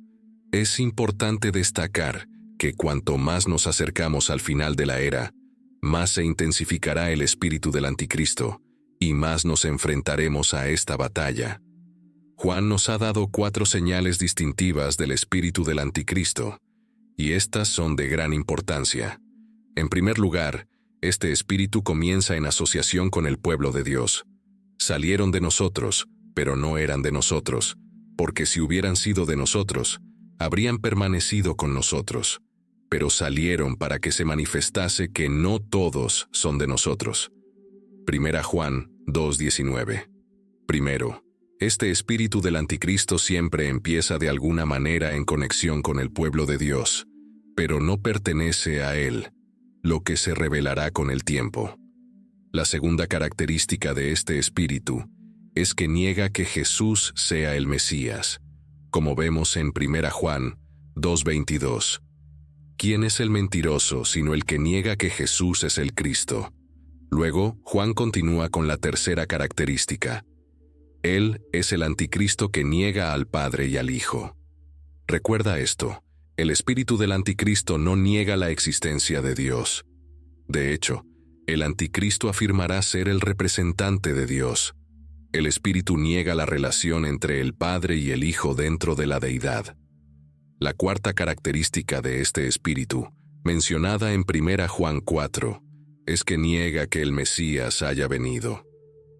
es importante destacar que cuanto más nos acercamos al final de la era, más se intensificará el espíritu del anticristo y más nos enfrentaremos a esta batalla. Juan nos ha dado 4 señales distintivas del espíritu del anticristo, y estas son de gran importancia. En primer lugar, este espíritu comienza en asociación con el pueblo de Dios. Salieron de nosotros, pero no eran de nosotros, porque si hubieran sido de nosotros, habrían permanecido con nosotros. Pero salieron para que se manifestase que no todos son de nosotros. Primera Juan 2:19. Primero, este espíritu del anticristo siempre empieza de alguna manera en conexión con el pueblo de Dios, pero no pertenece a él, lo que se revelará con el tiempo. La segunda característica de este espíritu es que niega que Jesús sea el Mesías, como vemos en Primera Juan 2:22. ¿Quién es el mentiroso sino el que niega que Jesús es el Cristo? Luego, Juan continúa con la tercera característica. Él es el anticristo que niega al Padre y al Hijo. Recuerda esto, el espíritu del anticristo no niega la existencia de Dios. De hecho, el anticristo afirmará ser el representante de Dios. El espíritu niega la relación entre el Padre y el Hijo dentro de la deidad. La cuarta característica de este espíritu, mencionada en 1 Juan 4, es que niega que el Mesías haya venido.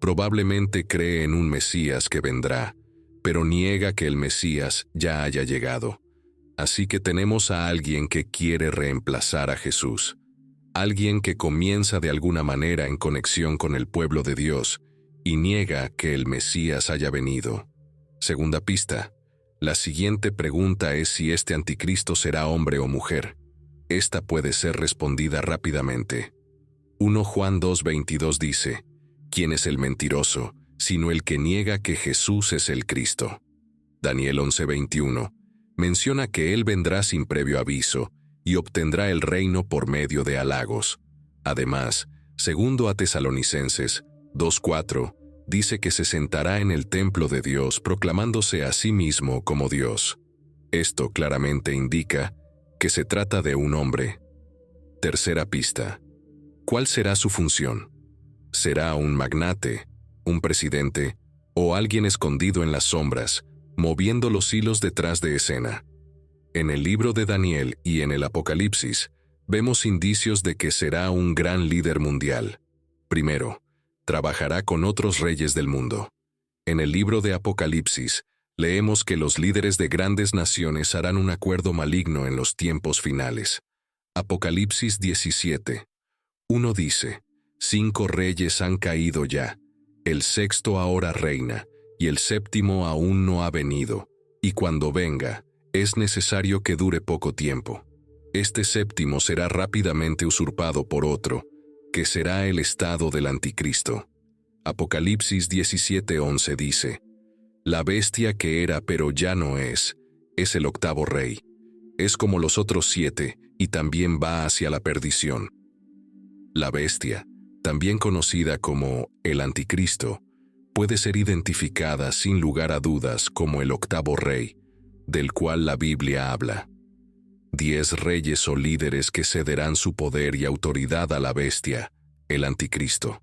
Probablemente cree en un Mesías que vendrá, pero niega que el Mesías ya haya llegado. Así que tenemos a alguien que quiere reemplazar a Jesús, alguien que comienza de alguna manera en conexión con el pueblo de Dios y niega que el Mesías haya venido. Segunda pista. La siguiente pregunta es si este anticristo será hombre o mujer. Esta puede ser respondida rápidamente. 1 Juan 2:22 dice: ¿Quién es el mentiroso, sino el que niega que Jesús es el Cristo? Daniel 11:21 menciona que Él vendrá sin previo aviso y obtendrá el reino por medio de halagos. Además, segundo a Tesalonicenses 2:4, dice que se sentará en el templo de Dios proclamándose a sí mismo como Dios. Esto claramente indica que se trata de un hombre. Tercera pista. ¿Cuál será su función? ¿Será un magnate, un presidente o alguien escondido en las sombras, moviendo los hilos detrás de escena? En el libro de Daniel y en el Apocalipsis, vemos indicios de que será un gran líder mundial. Primero, trabajará con otros reyes del mundo. En el libro de Apocalipsis, leemos que los líderes de grandes naciones harán un acuerdo maligno en los tiempos finales. Apocalipsis 17:1 dice: 5 reyes han caído ya, el sexto ahora reina, y el séptimo aún no ha venido, y cuando venga, es necesario que dure poco tiempo. Este séptimo será rápidamente usurpado por otro, que será el estado del anticristo. Apocalipsis 17:11 dice: la bestia que era pero ya no es el octavo rey. Es como los otros 7 y también va hacia la perdición. La bestia, también conocida como el anticristo, puede ser identificada sin lugar a dudas como el octavo rey, del cual la Biblia habla. 10 reyes o líderes que cederán su poder y autoridad a la bestia, el anticristo.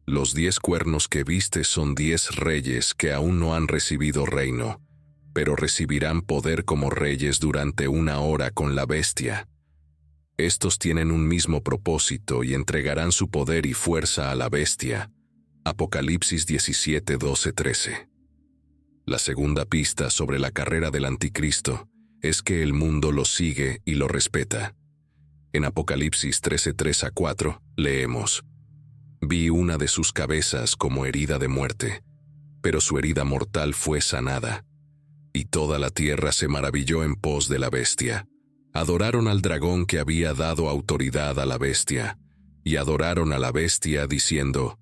Los 10 cuernos que viste son 10 reyes que aún no han recibido reino, pero recibirán poder como reyes durante 1 hora con la bestia. Estos tienen un mismo propósito y entregarán su poder y fuerza a la bestia. Apocalipsis 17:12-13. La segunda pista sobre la carrera del anticristo es que el mundo lo sigue y lo respeta. En Apocalipsis 13:3-4 leemos: vi una de sus cabezas como herida de muerte, pero su herida mortal fue sanada. Y toda la tierra se maravilló en pos de la bestia. Adoraron al dragón que había dado autoridad a la bestia, y adoraron a la bestia diciendo: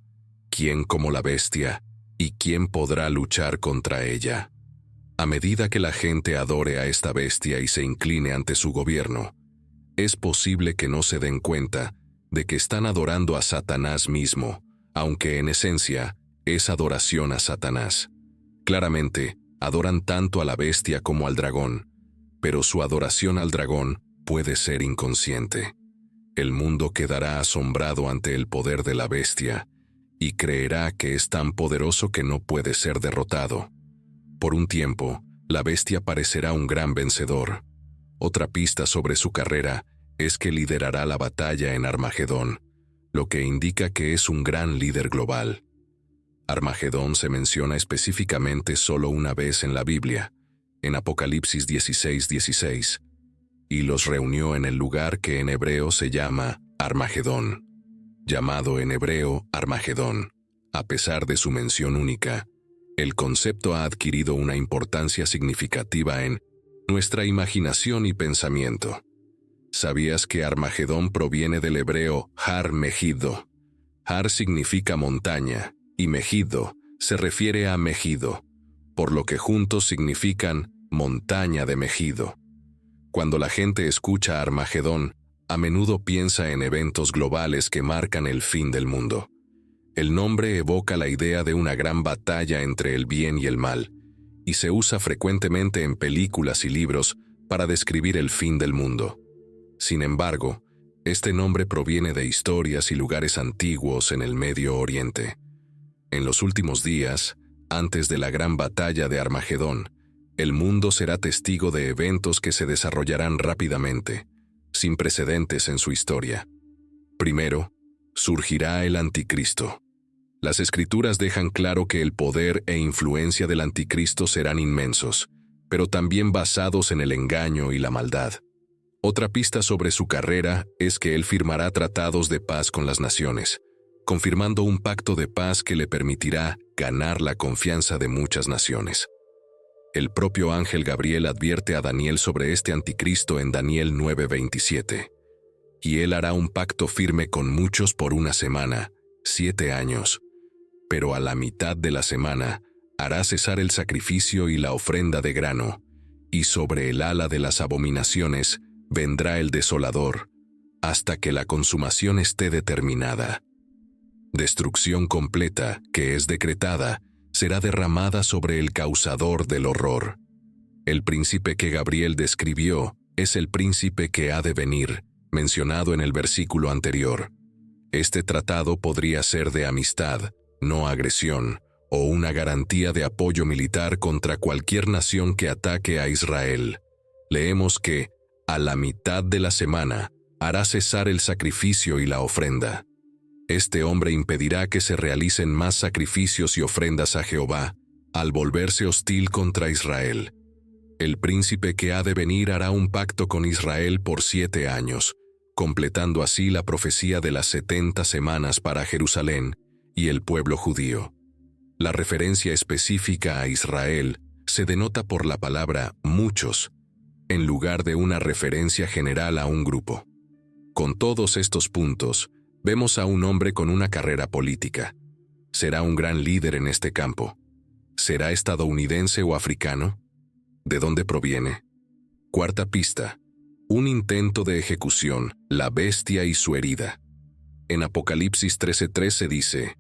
¿quién como la bestia? ¿Y quién podrá luchar contra ella? A medida que la gente adore a esta bestia y se incline ante su gobierno, es posible que no se den cuenta de que están adorando a Satanás mismo, aunque en esencia es adoración a Satanás. Claramente, adoran tanto a la bestia como al dragón, pero su adoración al dragón puede ser inconsciente. El mundo quedará asombrado ante el poder de la bestia y creerá que es tan poderoso que no puede ser derrotado. Por un tiempo, la bestia parecerá un gran vencedor. Otra pista sobre su carrera es que liderará la batalla en Armagedón, lo que indica que es un gran líder global. Armagedón se menciona específicamente solo una vez en la Biblia, en Apocalipsis 16:16, y los reunió en el lugar que en hebreo se llama Armagedón, llamado en hebreo Armagedón. A pesar de su mención única, el concepto ha adquirido una importancia significativa en nuestra imaginación y pensamiento. ¿Sabías que Armagedón proviene del hebreo Har Megido? Har significa montaña, y Megido se refiere a Megido, por lo que juntos significan montaña de Megido. Cuando la gente escucha Armagedón, a menudo piensa en eventos globales que marcan el fin del mundo. El nombre evoca la idea de una gran batalla entre el bien y el mal, y se usa frecuentemente en películas y libros para describir el fin del mundo. Sin embargo, este nombre proviene de historias y lugares antiguos en el Medio Oriente. En los últimos días, antes de la gran batalla de Armagedón, el mundo será testigo de eventos que se desarrollarán rápidamente, sin precedentes en su historia. Primero, surgirá el anticristo. Las Escrituras dejan claro que el poder e influencia del anticristo serán inmensos, pero también basados en el engaño y la maldad. Otra pista sobre su carrera es que él firmará tratados de paz con las naciones, confirmando un pacto de paz que le permitirá ganar la confianza de muchas naciones. El propio ángel Gabriel advierte a Daniel sobre este anticristo en Daniel 9:27. Y él hará un pacto firme con muchos por 1 semana, 7 años. Pero a la mitad de la semana hará cesar el sacrificio y la ofrenda de grano, y sobre el ala de las abominaciones vendrá el desolador, hasta que la consumación esté determinada. Destrucción completa, que es decretada, será derramada sobre el causador del horror. El príncipe que Gabriel describió es el príncipe que ha de venir, mencionado en el versículo anterior. Este tratado podría ser de amistad, no agresión, o una garantía de apoyo militar contra cualquier nación que ataque a Israel. Leemos que, a la mitad de la semana, hará cesar el sacrificio y la ofrenda. Este hombre impedirá que se realicen más sacrificios y ofrendas a Jehová, al volverse hostil contra Israel. El príncipe que ha de venir hará un pacto con Israel por 7 años, completando así la profecía de las 70 semanas para Jerusalén y el pueblo judío. La referencia específica a Israel se denota por la palabra muchos, en lugar de una referencia general a un grupo. Con todos estos puntos, vemos a un hombre con una carrera política. ¿Será un gran líder en este campo? ¿Será estadounidense o africano? ¿De dónde proviene? Cuarta pista. Un intento de ejecución, la bestia y su herida. En Apocalipsis 13:13 dice: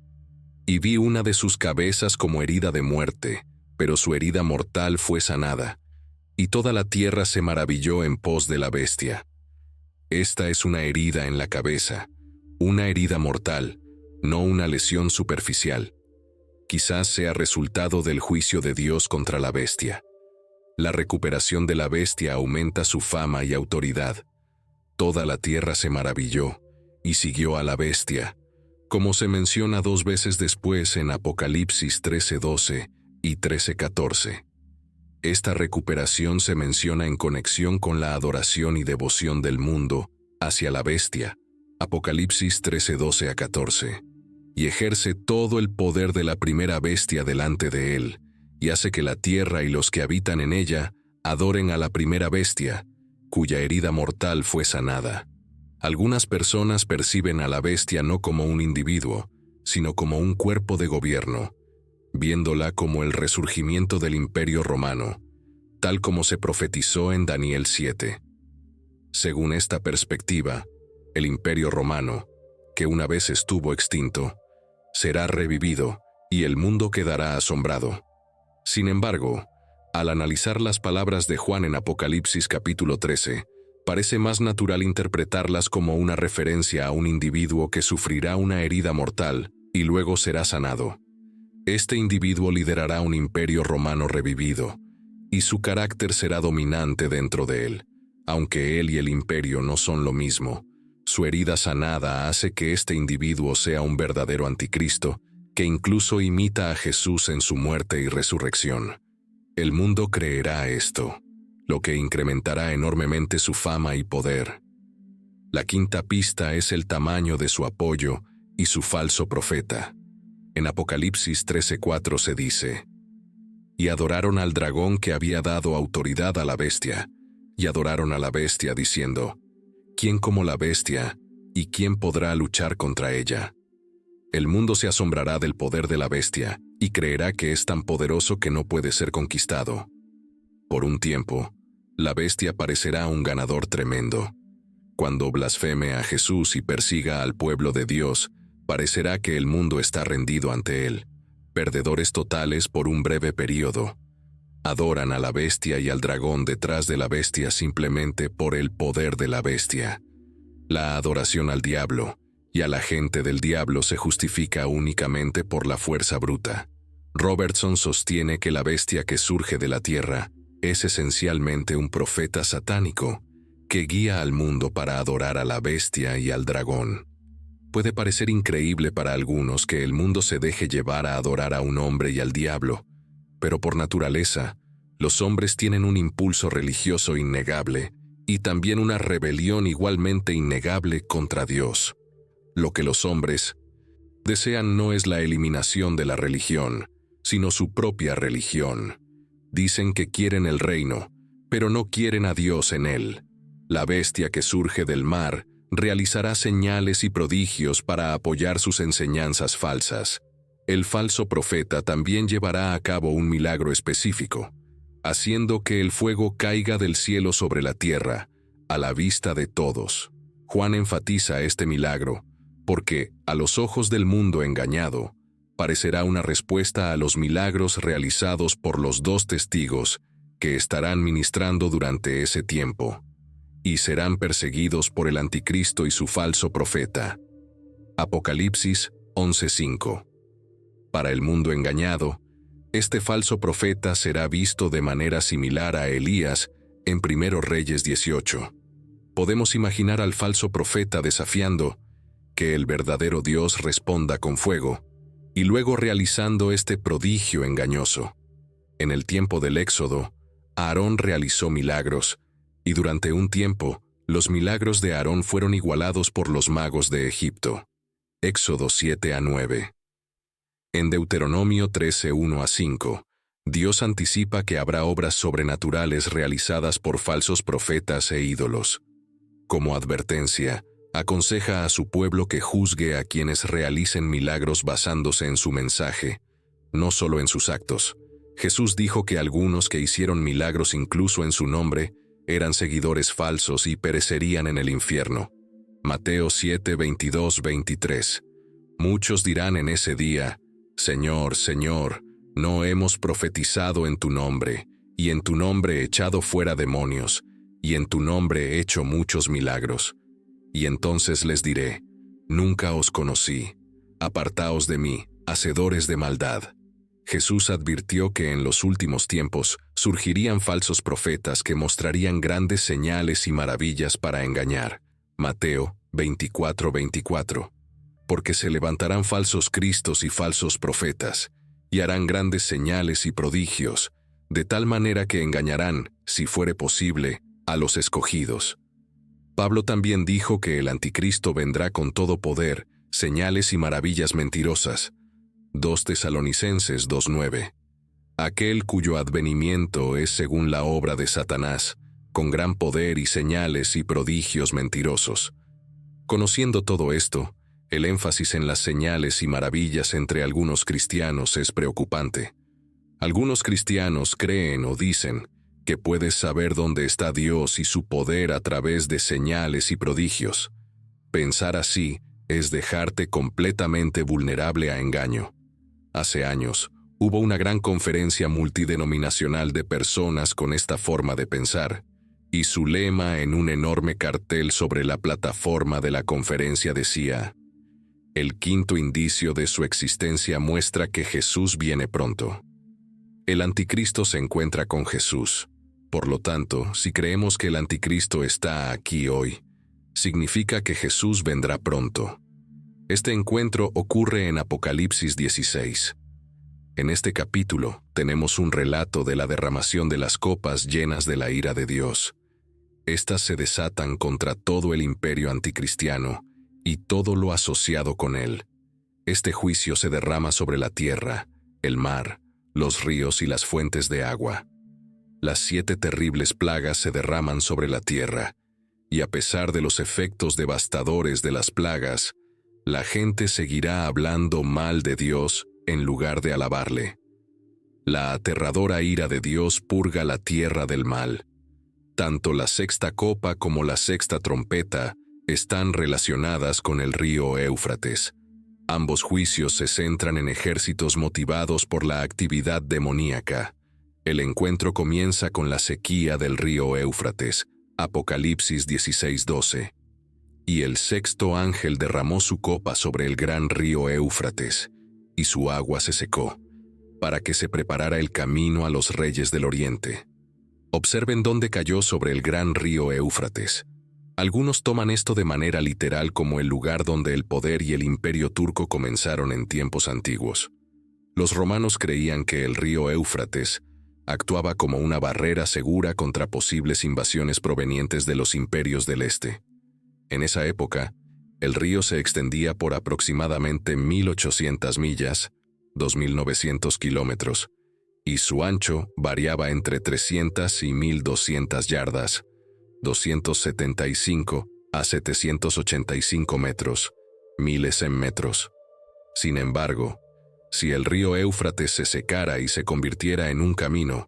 «Y vi una de sus cabezas como herida de muerte, pero su herida mortal fue sanada, y toda la tierra se maravilló en pos de la bestia». Esta es una herida en la cabeza, una herida mortal, no una lesión superficial. Quizás sea resultado del juicio de Dios contra la bestia. La recuperación de la bestia aumenta su fama y autoridad. Toda la tierra se maravilló y siguió a la bestia, como se menciona 2 veces después en Apocalipsis 13:12 y 13:14. Esta recuperación se menciona en conexión con la adoración y devoción del mundo hacia la bestia, Apocalipsis 13:12 a 14, y ejerce todo el poder de la primera bestia delante de él, y hace que la tierra y los que habitan en ella adoren a la primera bestia, cuya herida mortal fue sanada. Algunas personas perciben a la bestia no como un individuo, sino como un cuerpo de gobierno, viéndola como el resurgimiento del Imperio Romano, tal como se profetizó en Daniel 7. Según esta perspectiva, el Imperio Romano, que una vez estuvo extinto, será revivido y el mundo quedará asombrado. Sin embargo, al analizar las palabras de Juan en Apocalipsis capítulo 13, parece más natural interpretarlas como una referencia a un individuo que sufrirá una herida mortal y luego será sanado. Este individuo liderará un imperio romano revivido, y su carácter será dominante dentro de él. Aunque él y el imperio no son lo mismo, su herida sanada hace que este individuo sea un verdadero anticristo, que incluso imita a Jesús en su muerte y resurrección. El mundo creerá esto, lo que incrementará enormemente su fama y poder. La quinta pista es el tamaño de su apoyo y su falso profeta. En Apocalipsis 13:4 se dice: «Y adoraron al dragón que había dado autoridad a la bestia, y adoraron a la bestia diciendo: ¿Quién como la bestia, y quién podrá luchar contra ella?» El mundo se asombrará del poder de la bestia y creerá que es tan poderoso que no puede ser conquistado. Por un tiempo, la bestia parecerá un ganador tremendo. Cuando blasfeme a Jesús y persiga al pueblo de Dios, parecerá que el mundo está rendido ante él, perdedores totales por un breve período. Adoran a la bestia y al dragón detrás de la bestia simplemente por el poder de la bestia. La adoración al diablo y a la gente del diablo se justifica únicamente por la fuerza bruta. Robertson sostiene que la bestia que surge de la tierra es esencialmente un profeta satánico que guía al mundo para adorar a la bestia y al dragón. Puede parecer increíble para algunos que el mundo se deje llevar a adorar a un hombre y al diablo, pero por naturaleza, los hombres tienen un impulso religioso innegable y también una rebelión igualmente innegable contra Dios. Lo que los hombres desean no es la eliminación de la religión, sino su propia religión. Dicen que quieren el reino, pero no quieren a Dios en él. La bestia que surge del mar realizará señales y prodigios para apoyar sus enseñanzas falsas. El falso profeta también llevará a cabo un milagro específico, haciendo que el fuego caiga del cielo sobre la tierra, a la vista de todos. Juan enfatiza este milagro porque, a los ojos del mundo engañado, parecerá una respuesta a los milagros realizados por los dos testigos que estarán ministrando durante ese tiempo, y serán perseguidos por el anticristo y su falso profeta. Apocalipsis 11:5. Para el mundo engañado, este falso profeta será visto de manera similar a Elías en 1 Reyes 18. Podemos imaginar al falso profeta desafiando que el verdadero Dios responda con fuego, y luego realizando este prodigio engañoso. En el tiempo del Éxodo, Aarón realizó milagros, y durante un tiempo, los milagros de Aarón fueron igualados por los magos de Egipto. Éxodo 7-9. En Deuteronomio 13:1-5, Dios anticipa que habrá obras sobrenaturales realizadas por falsos profetas e ídolos. Como advertencia, aconseja a su pueblo que juzgue a quienes realicen milagros basándose en su mensaje, no solo en sus actos. Jesús dijo que algunos que hicieron milagros incluso en su nombre eran seguidores falsos y perecerían en el infierno. Mateo 7:22-23. Muchos dirán en ese día: Señor, Señor, ¿no hemos profetizado en tu nombre, y en tu nombre echado fuera demonios, y en tu nombre hecho muchos milagros? Y entonces les diré: nunca os conocí, apartaos de mí, hacedores de maldad. Jesús advirtió que en los últimos tiempos surgirían falsos profetas que mostrarían grandes señales y maravillas para engañar. Mateo 24:24. Porque se levantarán falsos cristos y falsos profetas, y harán grandes señales y prodigios, de tal manera que engañarán, si fuere posible, a los escogidos. Pablo también dijo que el anticristo vendrá con todo poder, señales y maravillas mentirosas. 2 Tesalonicenses 2:9. Aquel cuyo advenimiento es según la obra de Satanás, con gran poder y señales y prodigios mentirosos. Conociendo todo esto, el énfasis en las señales y maravillas entre algunos cristianos es preocupante. Algunos cristianos creen o dicen que puedes saber dónde está Dios y su poder a través de señales y prodigios. Pensar así es dejarte completamente vulnerable a engaño. Hace años, hubo una gran conferencia multidenominacional de personas con esta forma de pensar, y su lema en un enorme cartel sobre la plataforma de la conferencia decía: el quinto indicio de su existencia muestra que Jesús viene pronto. El anticristo se encuentra con Jesús. Por lo tanto, si creemos que el anticristo está aquí hoy, significa que Jesús vendrá pronto. Este encuentro ocurre en Apocalipsis 16. En este capítulo tenemos un relato de la derramación de las copas llenas de la ira de Dios. Estas se desatan contra todo el imperio anticristiano y todo lo asociado con él. Este juicio se derrama sobre la tierra, el mar, los ríos y las fuentes de agua. Las 7 terribles plagas se derraman sobre la tierra, y a pesar de los efectos devastadores de las plagas, la gente seguirá hablando mal de Dios en lugar de alabarle. La aterradora ira de Dios purga la tierra del mal. Tanto la 6ª copa como la 6ª trompeta están relacionadas con el río Éufrates. Ambos juicios se centran en ejércitos motivados por la actividad demoníaca. El encuentro comienza con la sequía del río Éufrates, Apocalipsis 16:12. Y el 6º ángel derramó su copa sobre el gran río Éufrates, y su agua se secó, para que se preparara el camino a los reyes del oriente. Observen dónde cayó sobre el gran río Éufrates. Algunos toman esto de manera literal como el lugar donde el poder y el imperio turco comenzaron en tiempos antiguos. Los romanos creían que el río Éufrates actuaba como una barrera segura contra posibles invasiones provenientes de los imperios del este. En esa época, el río se extendía por aproximadamente 1.800 millas, 2.900 kilómetros, y su ancho variaba entre 300 y 1.200 yardas, 275 a 785 metros, miles en metros. Sin embargo, si el río Éufrates se secara y se convirtiera en un camino,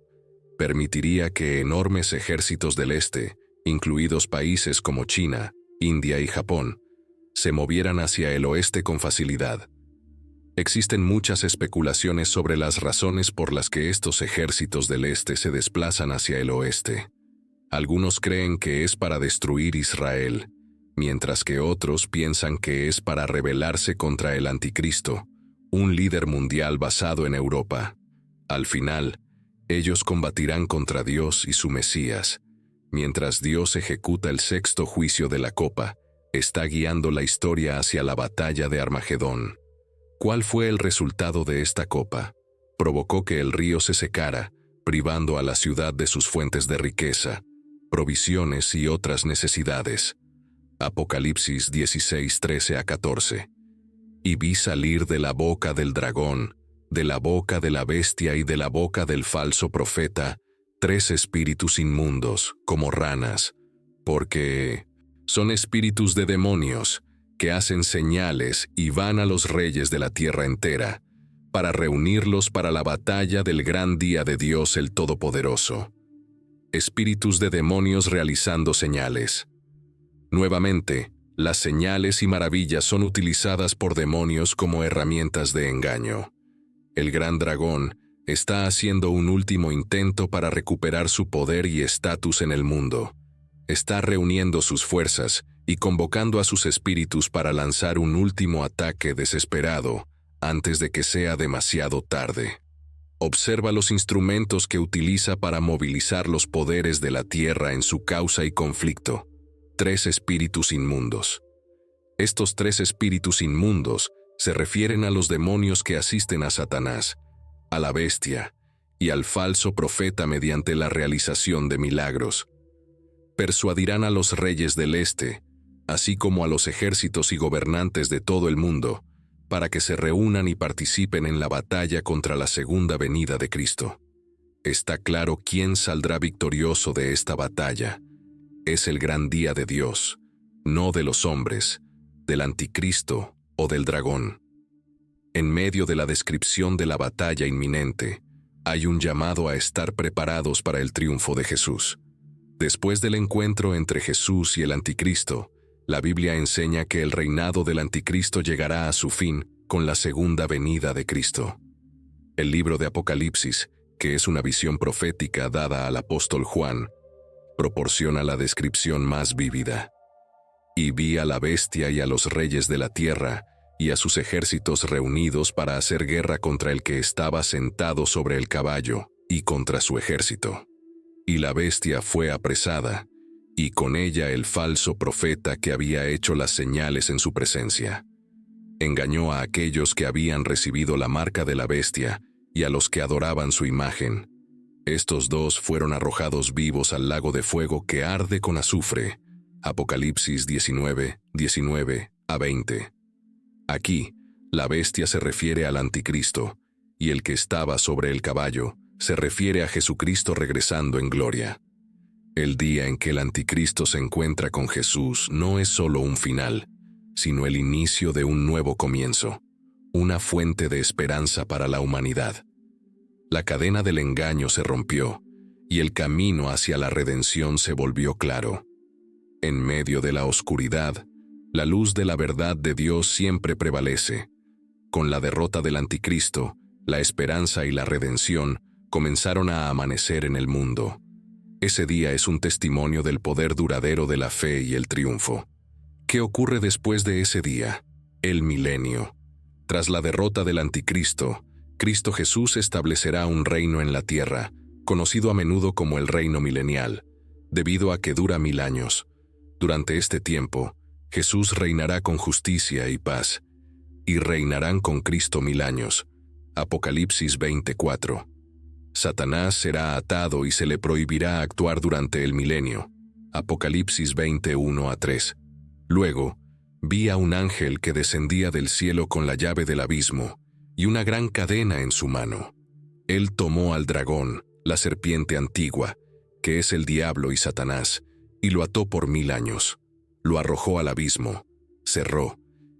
permitiría que enormes ejércitos del este, incluidos países como China, India y Japón, se movieran hacia el oeste con facilidad. Existen muchas especulaciones sobre las razones por las que estos ejércitos del este se desplazan hacia el oeste. Algunos creen que es para destruir Israel, mientras que otros piensan que es para rebelarse contra el Anticristo, un líder mundial basado en Europa. Al final, ellos combatirán contra Dios y su Mesías, mientras Dios ejecuta el sexto juicio de la copa, está guiando la historia hacia la batalla de Armagedón. ¿Cuál fue el resultado de esta copa? Provocó que el río se secara, privando a la ciudad de sus fuentes de riqueza, provisiones y otras necesidades. Apocalipsis 16, 13-14. Y vi salir de la boca del dragón, de la boca de la bestia y de la boca del falso profeta, 3 espíritus inmundos, como ranas, porque son espíritus de demonios, que hacen señales y van a los reyes de la tierra entera, para reunirlos para la batalla del gran día de Dios el Todopoderoso. Espíritus de demonios realizando señales. Nuevamente, las señales y maravillas son utilizadas por demonios como herramientas de engaño. El gran dragón está haciendo un último intento para recuperar su poder y estatus en el mundo. Está reuniendo sus fuerzas y convocando a sus espíritus para lanzar un último ataque desesperado antes de que sea demasiado tarde. Observa los instrumentos que utiliza para movilizar los poderes de la tierra en su causa y conflicto. 3 espíritus inmundos. Estos 3 espíritus inmundos se refieren a los demonios que asisten a Satanás, a la bestia y al falso profeta mediante la realización de milagros. Persuadirán a los reyes del este, así como a los ejércitos y gobernantes de todo el mundo, para que se reúnan y participen en la batalla contra la segunda venida de Cristo. Está claro quién saldrá victorioso de esta batalla. Es el gran día de Dios, no de los hombres, del Anticristo o del dragón. En medio de la descripción de la batalla inminente, hay un llamado a estar preparados para el triunfo de Jesús. Después del encuentro entre Jesús y el Anticristo, la Biblia enseña que el reinado del Anticristo llegará a su fin con la segunda venida de Cristo. El libro de Apocalipsis, que es una visión profética dada al apóstol Juan, proporciona la descripción más vívida. Y vi a la bestia y a los reyes de la tierra y a sus ejércitos reunidos para hacer guerra contra el que estaba sentado sobre el caballo y contra su ejército. Y la bestia fue apresada, y con ella el falso profeta que había hecho las señales en su presencia. Engañó a aquellos que habían recibido la marca de la bestia y a los que adoraban su imagen. Estos 2 fueron arrojados vivos al lago de fuego que arde con azufre. Apocalipsis 19, 19-20. Aquí, la bestia se refiere al Anticristo, y el que estaba sobre el caballo se refiere a Jesucristo regresando en gloria. El día en que el Anticristo se encuentra con Jesús no es solo un final, sino el inicio de un nuevo comienzo, una fuente de esperanza para la humanidad. La cadena del engaño se rompió, y el camino hacia la redención se volvió claro. En medio de la oscuridad, la luz de la verdad de Dios siempre prevalece. Con la derrota del Anticristo, la esperanza y la redención comenzaron a amanecer en el mundo. Ese día es un testimonio del poder duradero de la fe y el triunfo. ¿Qué ocurre después de ese día? El milenio. Tras la derrota del Anticristo, Cristo Jesús establecerá un reino en la tierra, conocido a menudo como el reino milenial, debido a que dura 1000 años. Durante este tiempo, Jesús reinará con justicia y paz, y reinarán con Cristo 1000 años. Apocalipsis 24. Satanás será atado y se le prohibirá actuar durante el milenio. Apocalipsis 21-3. Luego, vi a un ángel que descendía del cielo con la llave del abismo y una gran cadena en su mano. Él tomó al dragón, la serpiente antigua, que es el diablo y Satanás, y lo ató por 1000 años. Lo arrojó al abismo, cerró,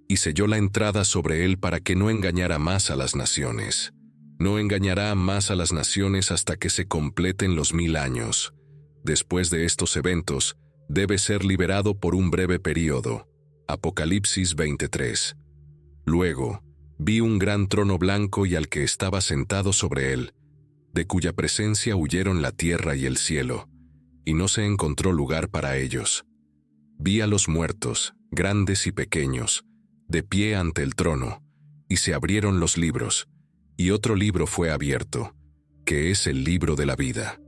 y selló la entrada sobre él para que no engañara más a las naciones. No engañará más a las naciones hasta que se completen los 1000 años. Después de estos eventos, debe ser liberado por un breve período. Apocalipsis 23. Luego, vi un gran trono blanco y al que estaba sentado sobre él, de cuya presencia huyeron la tierra y el cielo, y no se encontró lugar para ellos. Vi a los muertos, grandes y pequeños, de pie ante el trono, y se abrieron los libros, y otro libro fue abierto, que es el libro de la vida.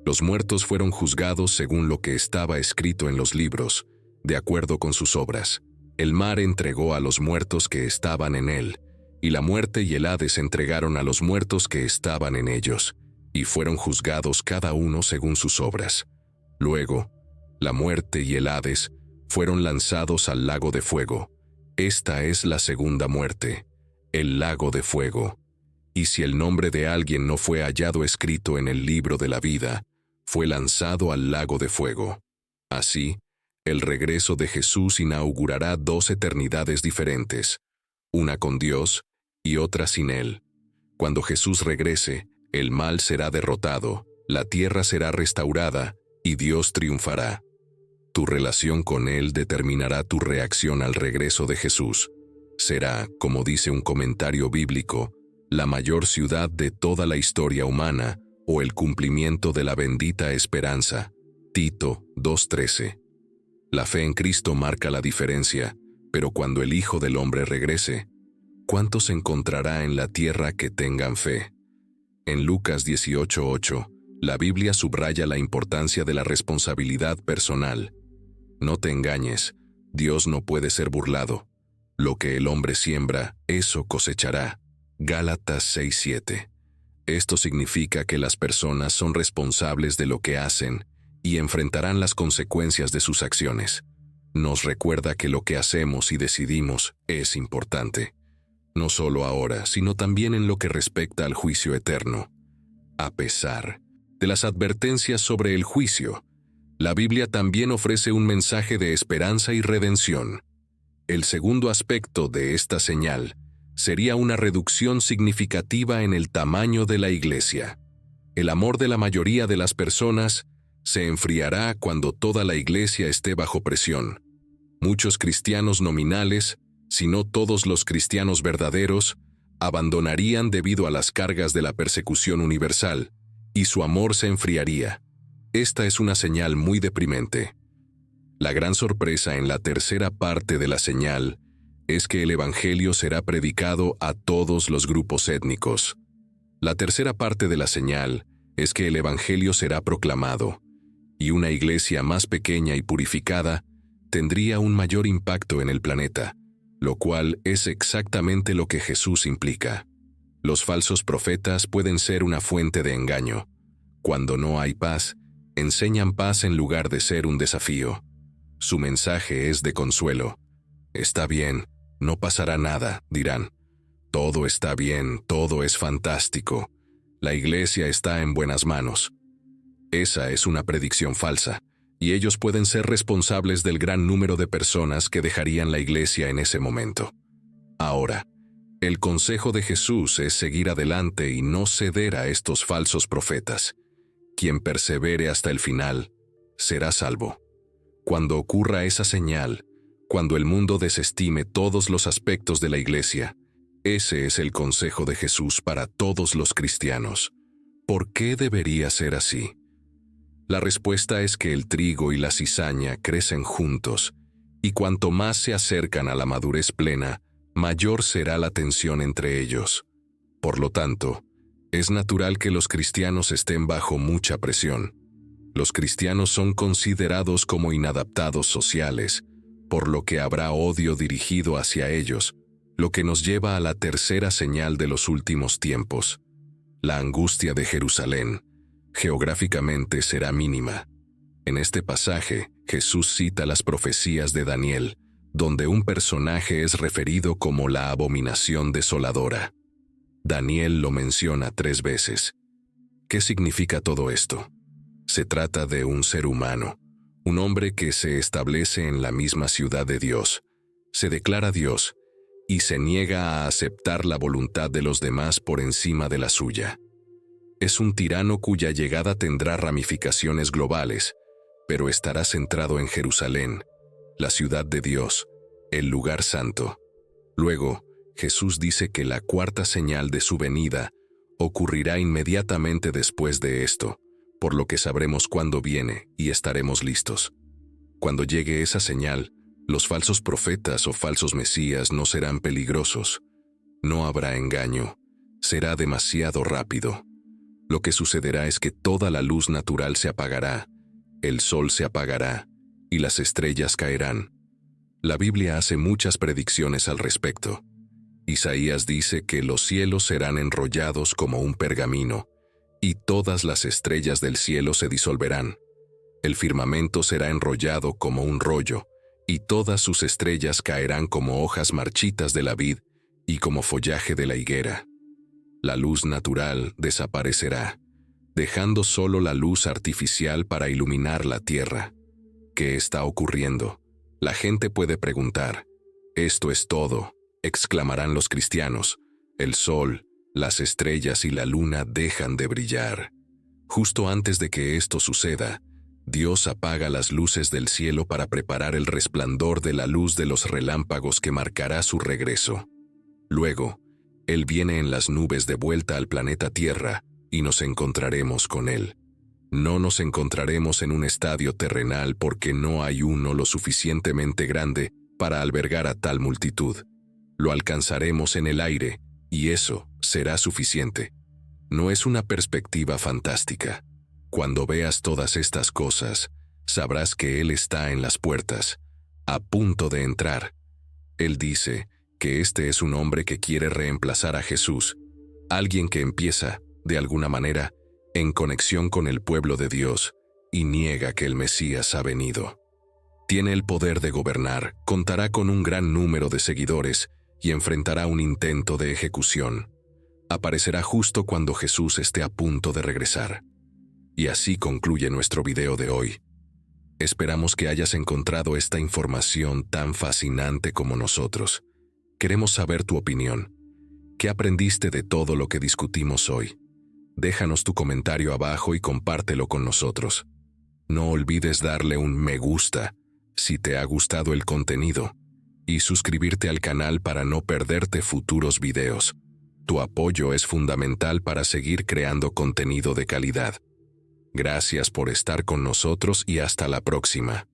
Los muertos fueron juzgados según lo que estaba escrito en los libros, de acuerdo con sus obras. El mar entregó a los muertos que estaban en él, y la muerte y el Hades entregaron a los muertos que estaban en ellos, y fueron juzgados cada uno según sus obras. Luego, la muerte y el Hades fueron lanzados al lago de fuego. Esta es la segunda muerte, el lago de fuego. Y si el nombre de alguien no fue hallado escrito en el libro de la vida, fue lanzado al lago de fuego. Así, el regreso de Jesús inaugurará 2 eternidades diferentes, una con Dios y otra sin Él. Cuando Jesús regrese, el mal será derrotado, la tierra será restaurada y Dios triunfará. Tu relación con Él determinará tu reacción al regreso de Jesús. Será, como dice un comentario bíblico, la mayor ciudad de toda la historia humana o el cumplimiento de la bendita esperanza. Tito 2:13. La fe en Cristo marca la diferencia, pero cuando el Hijo del Hombre regrese, ¿cuántos encontrará en la tierra que tengan fe? En Lucas 18:8, la Biblia subraya la importancia de la responsabilidad personal. No te engañes, Dios no puede ser burlado. Lo que el hombre siembra, eso cosechará. Gálatas 6:7. Esto significa que las personas son responsables de lo que hacen y enfrentarán las consecuencias de sus acciones. Nos recuerda que lo que hacemos y decidimos es importante, no solo ahora, sino también en lo que respecta al juicio eterno. A pesar de las advertencias sobre el juicio, la Biblia también ofrece un mensaje de esperanza y redención. El segundo aspecto de esta señal sería una reducción significativa en el tamaño de la iglesia. El amor de la mayoría de las personas se enfriará cuando toda la iglesia esté bajo presión. Muchos cristianos nominales, si no todos los cristianos verdaderos, abandonarían debido a las cargas de la persecución universal, y su amor se enfriaría. Esta es una señal muy deprimente. La gran sorpresa en la tercera parte de la señal es que el Evangelio será predicado a todos los grupos étnicos. La tercera parte de la señal es que el Evangelio será proclamado, y una iglesia más pequeña y purificada tendría un mayor impacto en el planeta, lo cual es exactamente lo que Jesús implica. Los falsos profetas pueden ser una fuente de engaño. Cuando no hay paz, enseñan paz en lugar de ser un desafío. Su mensaje es de consuelo. Está bien, no pasará nada, dirán. Todo está bien, todo es fantástico. La iglesia está en buenas manos. Esa es una predicción falsa, y ellos pueden ser responsables del gran número de personas que dejarían la iglesia en ese momento. Ahora, el consejo de Jesús es seguir adelante y no ceder a estos falsos profetas. Quien persevere hasta el final, será salvo. Cuando ocurra esa señal, cuando el mundo desestime todos los aspectos de la iglesia, ese es el consejo de Jesús para todos los cristianos. ¿Por qué debería ser así? La respuesta es que el trigo y la cizaña crecen juntos, y cuanto más se acercan a la madurez plena, mayor será la tensión entre ellos. Por lo tanto, es natural que los cristianos estén bajo mucha presión. Los cristianos son considerados como inadaptados sociales, por lo que habrá odio dirigido hacia ellos, lo que nos lleva a la tercera señal de los últimos tiempos. La angustia de Jerusalén, geográficamente, será mínima. En este pasaje, Jesús cita las profecías de Daniel, donde un personaje es referido como la abominación desoladora. Daniel lo menciona 3 veces. ¿Qué significa todo esto? Se trata de un ser humano, un hombre que se establece en la misma ciudad de Dios, se declara Dios y se niega a aceptar la voluntad de los demás por encima de la suya. Es un tirano cuya llegada tendrá ramificaciones globales, pero estará centrado en Jerusalén, la ciudad de Dios, el lugar santo. Luego, Jesús dice que la cuarta señal de su venida ocurrirá inmediatamente después de esto, por lo que sabremos cuándo viene y estaremos listos. Cuando llegue esa señal, los falsos profetas o falsos mesías no serán peligrosos. No habrá engaño. Será demasiado rápido. Lo que sucederá es que toda la luz natural se apagará, el sol se apagará y las estrellas caerán. La Biblia hace muchas predicciones al respecto. Isaías dice que los cielos serán enrollados como un pergamino y todas las estrellas del cielo se disolverán. El firmamento será enrollado como un rollo y todas sus estrellas caerán como hojas marchitas de la vid y como follaje de la higuera. La luz natural desaparecerá, dejando solo la luz artificial para iluminar la tierra. ¿Qué está ocurriendo? La gente puede preguntar. «Esto es todo», exclamarán los cristianos. El sol, las estrellas y la luna dejan de brillar. Justo antes de que esto suceda, Dios apaga las luces del cielo para preparar el resplandor de la luz de los relámpagos que marcará su regreso. Luego, Él viene en las nubes de vuelta al planeta Tierra y nos encontraremos con Él. No nos encontraremos en un estadio terrenal porque no hay uno lo suficientemente grande para albergar a tal multitud. Lo alcanzaremos en el aire y eso será suficiente. No es una perspectiva fantástica. Cuando veas todas estas cosas, sabrás que Él está en las puertas, a punto de entrar. Él dice que este es un hombre que quiere reemplazar a Jesús, alguien que empieza, de alguna manera, en conexión con el pueblo de Dios y niega que el Mesías ha venido. Tiene el poder de gobernar, contará con un gran número de seguidores y enfrentará un intento de ejecución. Aparecerá justo cuando Jesús esté a punto de regresar. Y así concluye nuestro video de hoy. Esperamos que hayas encontrado esta información tan fascinante como nosotros. Queremos saber tu opinión. ¿Qué aprendiste de todo lo que discutimos hoy? Déjanos tu comentario abajo y compártelo con nosotros. No olvides darle un me gusta si te ha gustado el contenido y suscribirte al canal para no perderte futuros videos. Tu apoyo es fundamental para seguir creando contenido de calidad. Gracias por estar con nosotros y hasta la próxima.